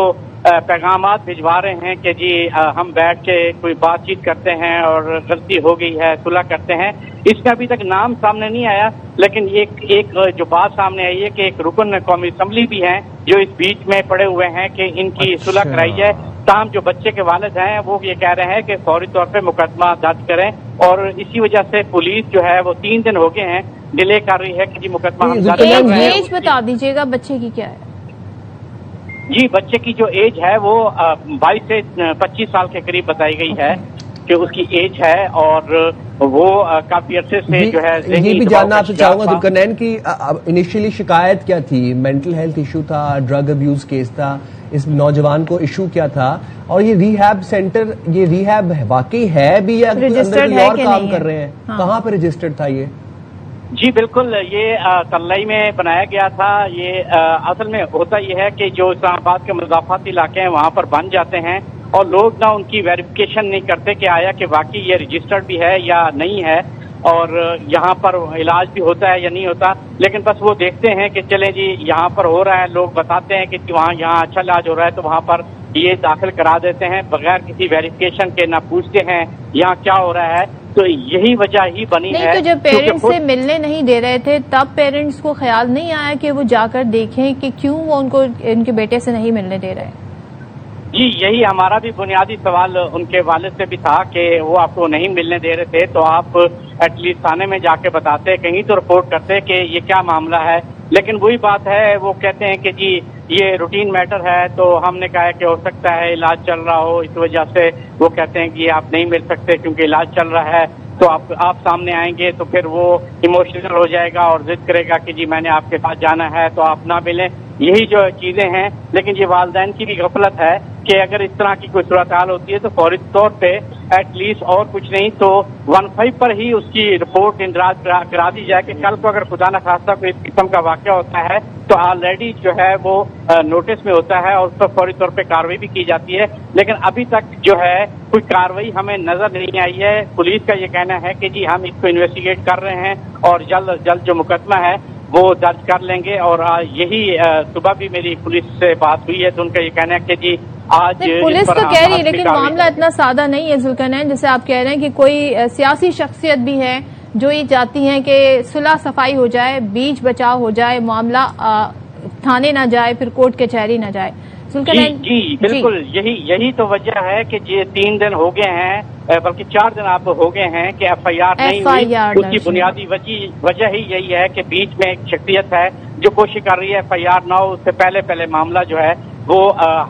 پیغامات بھجوا رہے ہیں کہ جی ہم بیٹھ کے کوئی بات چیت کرتے ہیں اور غلطی ہو گئی ہے, صلح کرتے ہیں. اس کا ابھی تک نام سامنے نہیں آیا, لیکن ایک جو بات سامنے آئی ہے کہ ایک رکن قومی اسمبلی بھی ہیں جو اس بیچ میں پڑے ہوئے ہیں کہ ان کی صلح کرائی جائے. تاہم جو بچے کے والد ہیں وہ یہ کہہ رہے ہیں کہ فوری طور پہ مقدمہ درج کریں, اور اسی وجہ سے پولیس جو ہے وہ 3 دن ہو گئے ہیں ڈیلے کر رہی ہے کہ جی مقدمہ ایج بتا دیجیے گا بچے کی کیا ہے؟ جی بچے کی جو ایج ہے وہ 22 سے 25 سال کے قریب بتائی گئی ہے کہ اس کی ایج ہے, اور وہ کافی عرصے سے جو ہے یہ بھی جاننا آپ سے چاہوں گا ذوالقرنین کی انیشیلی شکایت کیا تھی؟ مینٹل ہیلتھ ایشو تھا, ڈرگ ابیوز کیس تھا, اس نوجوان کو ایشو کیا تھا, اور یہ ریہیب سینٹر, یہ ریہیب واقعی ہے بھی یا اندر اور کام کر رہے ہیں؟ کہاں پہ رجسٹرڈ تھا یہ؟ جی بالکل, یہ تلئی میں بنایا گیا تھا. یہ اصل میں ہوتا یہ ہے کہ جو اسلام آباد کے مضافاتی علاقے ہیں وہاں پر بن جاتے ہیں اور لوگ نہ ان کی ویریفیکیشن نہیں کرتے کہ آیا کہ واقعی یہ رجسٹرڈ بھی ہے یا نہیں ہے, اور یہاں پر علاج بھی ہوتا ہے یا نہیں ہوتا. لیکن بس وہ دیکھتے ہیں کہ چلیں جی یہاں پر ہو رہا ہے, لوگ بتاتے ہیں کہ وہاں یہاں اچھا علاج ہو رہا ہے تو وہاں پر یہ داخل کرا دیتے ہیں بغیر کسی ویریفیکیشن کے, نہ پوچھتے ہیں یہاں کیا ہو رہا ہے. تو یہی وجہ ہی بنی ہے. نہیں تو جب پیرنٹس سے ملنے نہیں دے رہے تھے تب پیرنٹس کو خیال نہیں آیا کہ وہ جا کر دیکھیں کہ کیوں وہ ان کو ان کے بیٹے سے نہیں ملنے دے رہے؟ جی یہی ہمارا بھی بنیادی سوال ان کے والد سے بھی تھا کہ وہ آپ کو نہیں ملنے دے رہے تھے تو آپ ایٹ لیسٹ تھانے میں جا کے بتاتے, کہیں تو رپورٹ کرتے کہ یہ کیا معاملہ ہے. لیکن وہی بات ہے، وہ کہتے ہیں کہ جی یہ روٹین میٹر ہے، تو ہم نے کہا کہ ہو سکتا ہے علاج چل رہا ہو، اس وجہ سے وہ کہتے ہیں کہ آپ نہیں مل سکتے کیونکہ علاج چل رہا ہے. تو آپ سامنے آئیں گے تو پھر وہ ایموشنل ہو جائے گا اور ضد کرے گا کہ جی میں نے آپ کے ساتھ جانا ہے تو آپ نہ ملیں. یہی جو چیزیں ہیں، لیکن یہ والدین کی بھی غفلت ہے کہ اگر اس طرح کی کوئی صورتحال ہوتی ہے تو فوری طور پہ ایٹ لیسٹ اور کچھ نہیں تو 15 پر ہی اس کی رپورٹ اندراج کرا دی جائے کہ کل کو اگر خدا نخواستہ کوئی اس قسم کا واقعہ ہوتا ہے تو آلریڈی جو ہے وہ نوٹس میں ہوتا ہے اور اس پر فوری طور پہ کارروائی بھی کی جاتی ہے. لیکن ابھی تک جو ہے کوئی کارروائی ہمیں نظر نہیں آئی ہے. پولیس کا یہ کہنا ہے کہ جی ہم اس کو انویسٹیگیٹ کر رہے ہیں اور جلد از جلد جو مقدمہ ہے وہ درج کر لیں گے. اور یہی صبح بھی میری پولیس سے بات ہوئی ہے تو ان کا یہ کہنا ہے کہ جی آج پولیس تو کہہ رہی ہے، لیکن معاملہ اتنا سادہ نہیں ہے ذوالقرنین، جیسے آپ کہہ رہے ہیں کہ کوئی سیاسی شخصیت بھی ہے جو یہ چاہتی ہیں کہ صلح صفائی ہو جائے، بیچ بچاؤ ہو جائے، معاملہ تھانے نہ جائے، پھر کورٹ کچہری نہ جائے. جی بالکل یہی تو وجہ ہے کہ یہ 3 دن ہو گئے ہیں، بلکہ 4 دن آپ ہو گئے ہیں کہ ایف آئی آر نہیں ہوئی. اس کی بنیادی وجہ ہی یہی ہے کہ بیچ میں ایک شخصیت ہے جو کوشش کر رہی ہے ایف آئی آر نہ ہو، اس سے پہلے معاملہ جو ہے وہ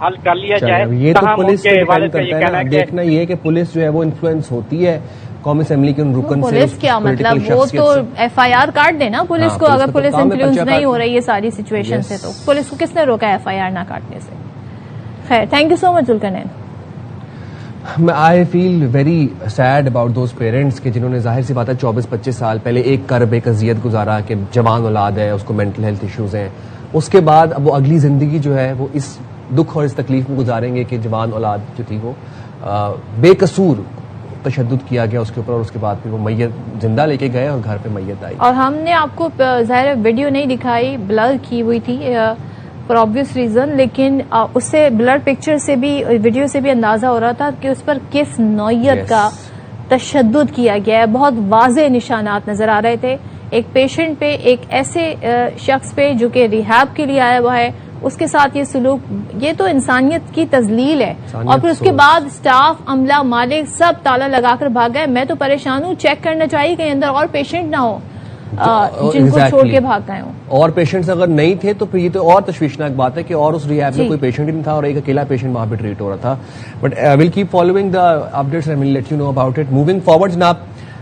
حل کر لیا جائے. یہ تو پولیس کے والد کا یہ کہنا ہے، دیکھنا یہ ہے کہ پولیس جو ہے وہ انفلوئنس ہوتی ہے قومی اسمبلی کے ان رکن سے. پولیس کیا مطلب، وہ تو ایف آئی آر کاٹ دینا پولیس کو. اگر پولیس انفلوئنس نہیں ہو رہی ہے ساری سچویشن سے تو پولیس کو کس نے روکا ایف آئی آر نہ کاٹنے سے؟ خیر، thank you so much Zulqarnain. I feel very sad about those parents کہ جنہوں نے ظاہر سی بات ہے 24-25 سال پہلے ایک کرب ایک اذیت گزارا کہ جوان اولاد ہے، اس کو مینٹل ہیلتھ ایشوز ہیں. اس کے بعد اب وہ اگلی زندگی جو ہے وہ اس دکھ اور اس تکلیف میں گزاریں گے کہ جوان اولاد جو تھی وہ بے قصور تشدد کیا گیا اس کے اوپر، اور اس کے بعد پھر وہ میت زندہ لے کے گئے اور گھر پہ میت آئی. اور ہم نے آپ کو ظاہر ویڈیو نہیں دکھائی، بلر کی ہوئی تھی فار آبویس ریزن، لیکن اس سے بلر پکچر سے بھی ویڈیو سے بھی اندازہ ہو رہا تھا کہ اس پر کس نوعیت کا تشدد کیا گیا ہے. بہت واضح نشانات نظر آ رہے تھے ایک پیشنٹ پہ، ایک ایسے شخص پہ جو کہ ریہاب کے لیے آیا ہوا ہے، اس کے ساتھ یہ سلوک، یہ تو انسانیت کی تذلیل ہے. اور پھر اس کے بعد سٹاف، عملہ، مالک سب تالا لگا کر بھاگ گئے. میں تو پریشان ہوں، چیک کرنا چاہیے کہ اندر اور پیشنٹ نہ ہو جن کو چھوڑ کے بھاگ گئے ہوں. اور پیشنٹس اگر نہیں تھے تو پھر یہ تو اور تشویشناک بات ہے کہ اور اس ریہاب میں کوئی پیشنٹ ہی نہیں تھا اور ایک اکیلا پیشنٹ وہاں پہ ٹریٹ ہو رہا تھا. But will keep following the updates and will let you know about it moving forward. جناب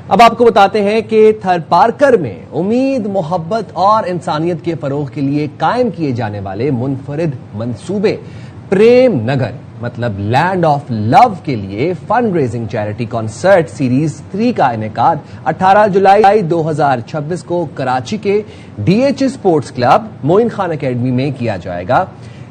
اب آپ کو بتاتے ہیں کہ تھر پارکر میں امید، محبت اور انسانیت کے فروغ کے لیے قائم کیے جانے والے منفرد منصوبے پریم نگر مطلب لینڈ آف لو کے لیے fund raising charity concert series 3 کا انعقاد 18 جولائی 2026 کو کراچی کے D H sports club Moin Khan academy میں کیا جائے گا.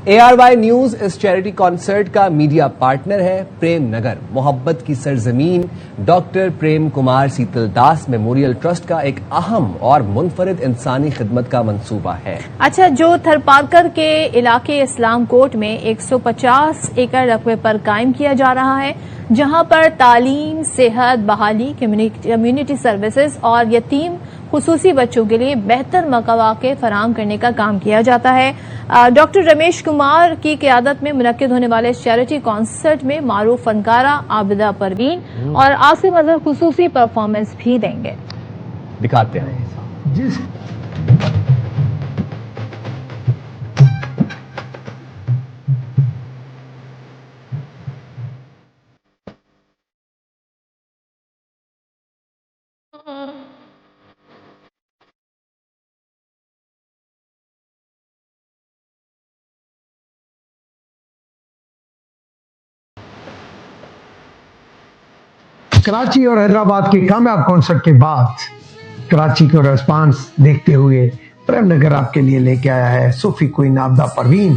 ARY نیوز اس چیریٹی کنسرٹ کا میڈیا پارٹنر ہے. پریم نگر محبت کی سرزمین doctor Prem Kumar Sital Das memorial trust کا ایک اہم اور منفرد انسانی خدمت کا منصوبہ ہے. اچھا، جو تھر پارکر کے علاقے اسلام کوٹ میں 150 ایکڑ رقبے پر قائم کیا جا رہا ہے، جہاں پر تعلیم، صحت، بحالی، کمیونٹی سروسز اور یتیم خصوصی بچوں کے لیے بہتر مواقع فراہم کرنے کا کام کیا جاتا ہے. ڈاکٹر رمیش کمار کی قیادت میں منعقد ہونے والے اس چیریٹی کنسرٹ میں معروف فنکارہ عابدہ پروین اور عاصم اظہر خصوصی پرفارمنس بھی دیں گے. دکھاتے ہیں کراچی اور حیدرآباد کے کامیاب کنسرٹ کے بعد کراچی کو ریسپانس دیکھتے ہوئے پریم نگر آپ کے لیے لے کے آیا ہے صوفی کوئین عابدہ پروین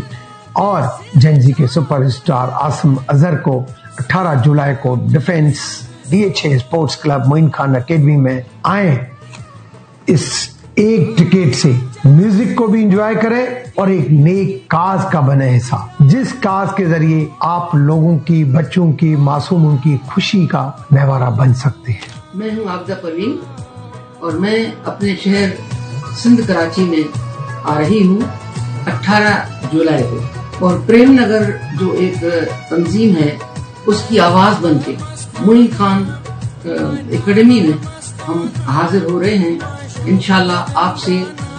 اور جنزی کے سپر اسٹار عاصم اظہر کو 18 جولائی کو defence DHA sports club Moin Khan academy میں آئیں. اس ایک ٹکٹ سے میوزک کو بھی انجوائے کریں اور ایک نیک کاز کا بنے حصہ، جس کاز کے ذریعے آپ لوگوں کی، بچوں کی، معصوموں کی خوشی کا گہوارہ بن سکتے ہیں. میں ہوں عابدہ پروین اور میں اپنے شہر سندھ کراچی میں آ رہی ہوں 18 جولائی کو، اور پریم نگر جو ایک تنظیم ہے اس کی آواز بن کے معین خان اکیڈمی میں ہم حاضر ہو رہے ہیں. انشاءاللہ آپ سے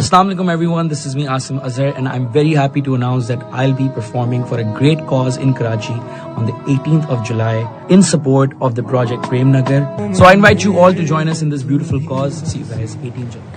Assalamu alaikum everyone, this is me Asim Azhar and I'm very happy to announce that I'll be performing for a great cause in Karachi on the 18th of July in support of the project Prem Nagar. So I invite you all to join us in this beautiful cause. See you guys 18th July.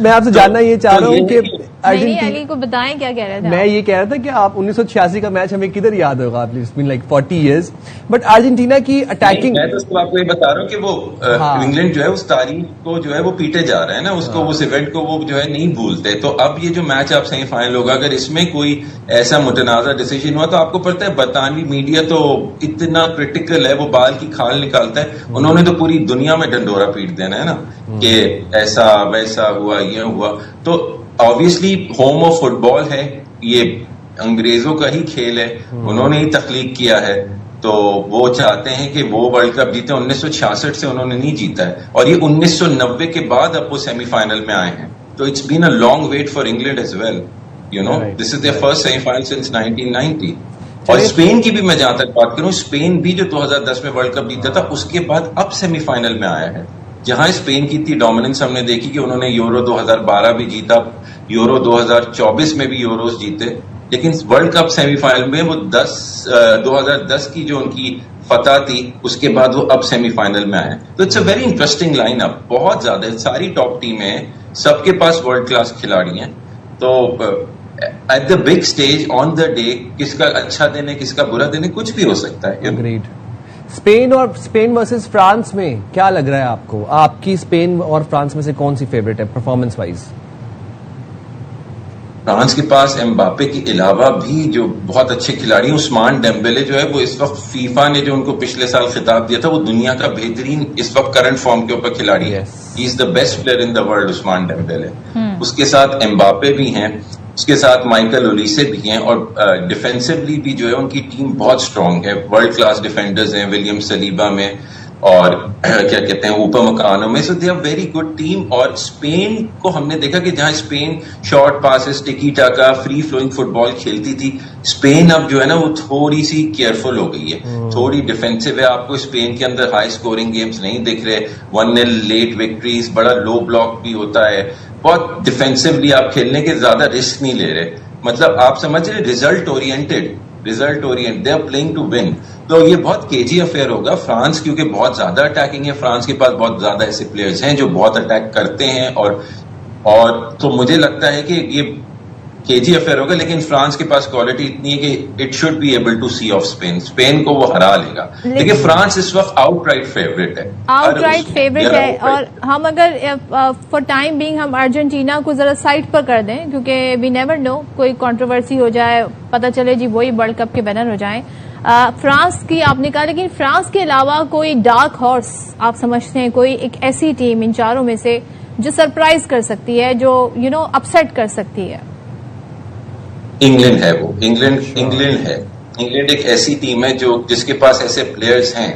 میں آپ سے جاننا یہ چاہ رہا ہوں کہ علی کو بتائیں کیا کہہ رہے تھے. میں یہ کہہ رہا تھا کہ آپ 1986 کا میچ ہمیں کدھر یاد ہوگا, لائک 40 ایئرز, بٹ ارجنٹینا کی اٹیکنگ. میں تو آپ کو یہ بتا رہا ہوں کہ وہ انگلینڈ جو ہے اس تاریخ کو جو ہے وہ پیٹے جا رہا ہے نا, اس کو اس ایونٹ کو وہ جو ہے نہیں بھولتے. تو اب یہ جو میچ آپ سیمی فائنل ہوگا, اگر اس میں کوئی ایسا متنازع ڈیسیجن ہوا, تو آپ کو پتہ ہے برطانوی میڈیا تو اتنا کرٹیکل ہے, وہ بال کی کھال نکالتا ہے. انہوں نے تو پوری دنیا میں ڈنڈورا پیٹ دینا ہے نا کہ ایسا ویسا ہوا, یہ ہوا. تو آبویسلی ہوم آف فٹ بال ہے, یہ انگریزوں کا ہی کھیل ہے, انہوں نے ہی تخلیق کیا ہے. تو وہ چاہتے ہیں کہ وہ ورلڈ کپ جیتے. 1966 سے انہوں نے نہیں جیتا ہے, اور یہ 1990 کے بعد اب وہ سیمی فائنل میں آئے ہیں. تو it's been a long wait for England as well, you know, this is their first semi final since 1990. اور اسپین کی بھی میں جہاں تک بات کروں, اسپین بھی جو 2010 میں ورلڈ کپ جیتا تھا, اس کے بعد اب سیمی فائنل میں آیا ہے. جہاں اسپین کی اتنی ڈومیننس ہم نے دیکھی کہ انہوں نے یورو 2012 بھی جیتا, یورو 2024 میں بھی یوروز جیتے, لیکن ورلڈ کپ سیمی فائنل میں وہ 2010 کی جو ان کی فتح تھی, اس کے بعد وہ اب سیمی فائنل میں آئے. تو it's a very interesting line up, بہت زیادہ, ساری ٹاپ ٹیمیں ہیں, سب کے پاس ورلڈ کلاس کھلاڑی ہیں. تو at the big stage on the day کس کا اچھا دن ہے, کس کا برا دن ہے, کچھ بھی ہو سکتا ہے. اگریڈ. اسپین ورسز فرانس میں کیا لگ رہا ہے آپ کو؟ آپ کی اسپین اور فرانس میں سے کون سی فیوریٹ ہے پرفارمنس وائز؟ فرانس کے پاس امباپے کے علاوہ بھی جو بہت اچھے کھلاڑی ہیں. عثمان ڈیمبلے جو ہے وہ اس وقت فیفا نے جو ان کو پچھلے سال خطاب دیا تھا, وہ دنیا کا بہترین اس وقت کرنٹ فارم کے اوپر کھلاڑی ہے. He is the best player in the world, Ousmane Dembele. اس کے ساتھ امباپے بھی ہیں, اس کے ساتھ مائیکل اولیسے بھی ہیں, اور ڈیفینسولی بھی جو ہے ان کی ٹیم بہت اسٹرانگ ہے. ورلڈ کلاس ڈیفینڈرز ہیں ولیم سلیبا میں, اور کیا کہتے ہیں اوپر مکانوں میں. So they are very good team. اور اسپین کو ہم نے دیکھا کہ جہاں Spain short passes, tiki taka, free flowing football کھیلتی تھی, اسپین اب جو ہے نا وہ تھوڑی سی کیئرفل ہو گئی ہے, تھوڑی ڈیفینسو ہے. آپ کو اسپین کے اندر ہائی اسکورنگ گیمز نہیں دکھ رہے, 1-0 لیٹ وکٹریز, بڑا لو بلاک بھی ہوتا ہے, بہت ڈیفینسولی آپ کھیلنے کے زیادہ رسک نہیں لے رہے. مطلب آپ سمجھ رہے result oriented, they are playing to win. تو یہ بہت کیجی افیئر ہوگا. فرانس کیونکہ بہت زیادہ اٹیکنگ ہے, فرانس کے پاس بہت زیادہ ایسے پلیئرز ہیں جو بہت اٹیک کرتے ہیں, اور تو مجھے لگتا ہے کہ یہ کیجی افیئر ہوگا. لیکن فرانس کے پاس کوالٹی اتنی ہے کہ it should be able to see off Spain. Spain کو وہ ہرا لے گا, لیکن فرانس اس وقت آؤٹ رائٹ فیوریٹ ہے, آؤٹ رائٹ فیوریٹ ہے. اور ہم اگر فار ٹائم بینگ ہم ارجنٹینا کو ذرا سائڈ پر کر دیں, کیونکہ وی نیور نو, کوئی کنٹروورسی ہو جائے, پتہ چلے جی وہی ورلڈ کپ کے ونر ہو جائیں. فرانس کی آپ نے کہا, لیکن فرانس کے علاوہ کوئی ڈارک ہارس آپ سمجھتے ہیں, کوئی ایک ایسی ٹیم ان چاروں میں سے جو سرپرائز کر سکتی ہے, جو یو نو اپسیٹ کر سکتی ہے؟ انگلینڈ ہے. وہ انگلینڈ ہے. انگلینڈ ایک ایسی ٹیم ہے جو جس کے پاس ایسے پلیئرز ہیں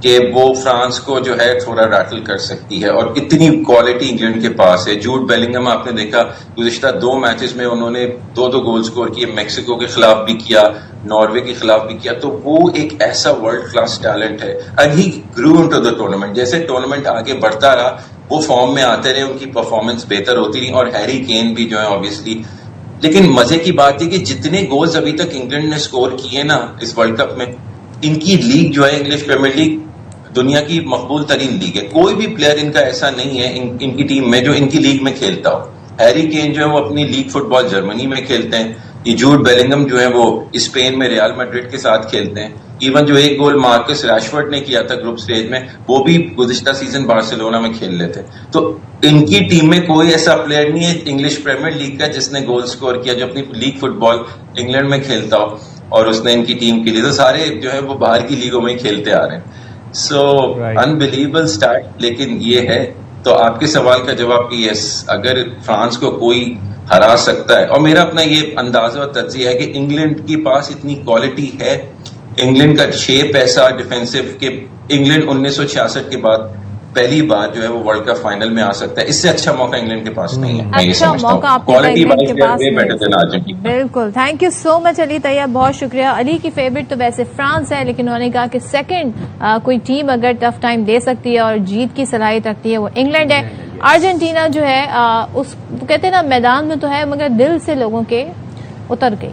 کہ وہ فرانس کو جو ہے تھوڑا ریٹل کر سکتی ہے, اور اتنی کوالٹی انگلینڈ کے پاس ہے. جوڈ بیلنگم آپ نے دیکھا گزشتہ 2 میچز میں انہوں نے 2 گول سکور کیے, میکسیکو کے خلاف بھی کیا, ناروے کے خلاف بھی کیا. تو وہ ایک ایسا ورلڈ کلاس ٹیلنٹ ہے. And he grew into the tournament. جیسے ٹورنامنٹ آگے بڑھتا رہا وہ فارم میں آتے رہے, ان کی پرفارمنس بہتر ہوتی رہی, اور ہیری کین بھی جو ہے آبویسلی. لیکن مزے کی بات یہ کہ جتنے گولز ابھی تک انگلینڈ نے سکور کیے نا اس ورلڈ کپ میں, ان کی لیگ جو ہے انگلش پریمیئر لیگ دنیا کی مقبول ترین لیگ ہے. کوئی بھی پلیئر ان کا ایسا نہیں ہے ان کی ٹیم میں جو ان کی لیگ میں کھیلتا ہو. ہیری کین جو ہے وہ اپنی لیگ فٹ بال جرمنی میں کھیلتے ہیں, یہ جوڈ بیلنگم جو ہے وہ اسپین میں ریال میڈرڈ کے ساتھ کھیلتے ہیں. ایون جو 1 گول مارکس ریشفورڈ نے کیا تھا گروپ سٹیج میں, وہ بھی گزشتہ سیزن بارسلونا میں کھیل رہے تھے. تو ان کی ٹیم میں کوئی ایسا پلیئر نہیں ہے انگلش پریمیئر لیگ کا جس نے گول سکور کیا جو اپنی لیگ فٹ بال انگلینڈ میں کھیلتا ہو, اور اس نے ان کی ٹیم کے لیے. تو سارے جو ہے وہ باہر کی لیگوں میں ہی کھیلتے آ رہے ہیں. سو انبلیویبل اسٹارٹ. لیکن یہ ہے, تو آپ کے سوال کا جواب کہ یس, اگر فرانس کو کوئی ہرا سکتا ہے, اور میرا اپنا یہ اندازہ اور تجزیہ ہے کہ انگلینڈ کے پاس اتنی کوالٹی ہے, انگلینڈ کا شیپ ایسا ڈیفینسو کہ انگلینڈ 1966 کے بعد پہلی بار جو ہے وہ ورلڈ کپ فائنل میں آ سکتا ہے. اس سے اچھا موقع انگلینڈ کے پاس نہیں ہے. اچھا موقع آپ کے پاس. بالکل, تھینک یو سو مچ علی طیب, بہت شکریہ. علی کی فیوریٹ تو ویسے فرانس ہے, لیکن انہوں نے کہا کہ سیکنڈ کوئی ٹیم اگر ٹف ٹائم دے سکتی ہے اور جیت کی صلاحیت رکھتی ہے وہ انگلینڈ ہے. ارجنٹینا جو ہے اس کہتے ہیں نا میدان میں تو ہے مگر دل سے لوگوں کے اتر گئی.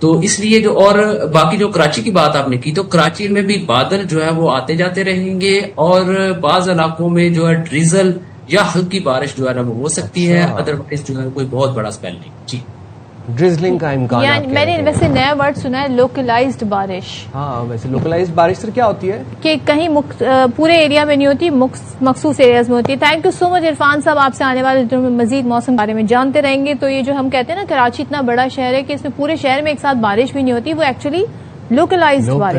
تو اس لیے جو اور باقی جو کراچی کی بات آپ نے کی تو کراچی میں بھی بادل جو ہے وہ آتے جاتے رہیں گے اور بعض علاقوں میں جو ہے ڈریزل یا ہلکی بارش جو ہے نا وہ ہو سکتی ہے، ادروائز جو ہے کوئی بہت بڑا اسپیل نہیں. جی ڈرزلنگ کا امکان. یعنی میں نے ویسے نیا ورڈ سنا ہے لوکلائزڈ بارش. ہاں ویسے لوکلائزڈ بارش سر کیا ہوتی ہے کہ کہیں پورے ایریا میں نہیں ہوتی، مخصوص ایریاز میں ہوتی ہے. تھینک یو سو مچ عرفان صاحب، آپ سے آنے والے دنوں میں مزید موسم کے بارے میں جانتے رہیں گے. تو یہ جو ہم کہتے ہیں نا کراچی اتنا بڑا شہر ہے کہ اس میں پورے شہر میں ایک ساتھ بارش بھی نہیں ہوتی، وہ ایکچولی لوکلائزڈ بارش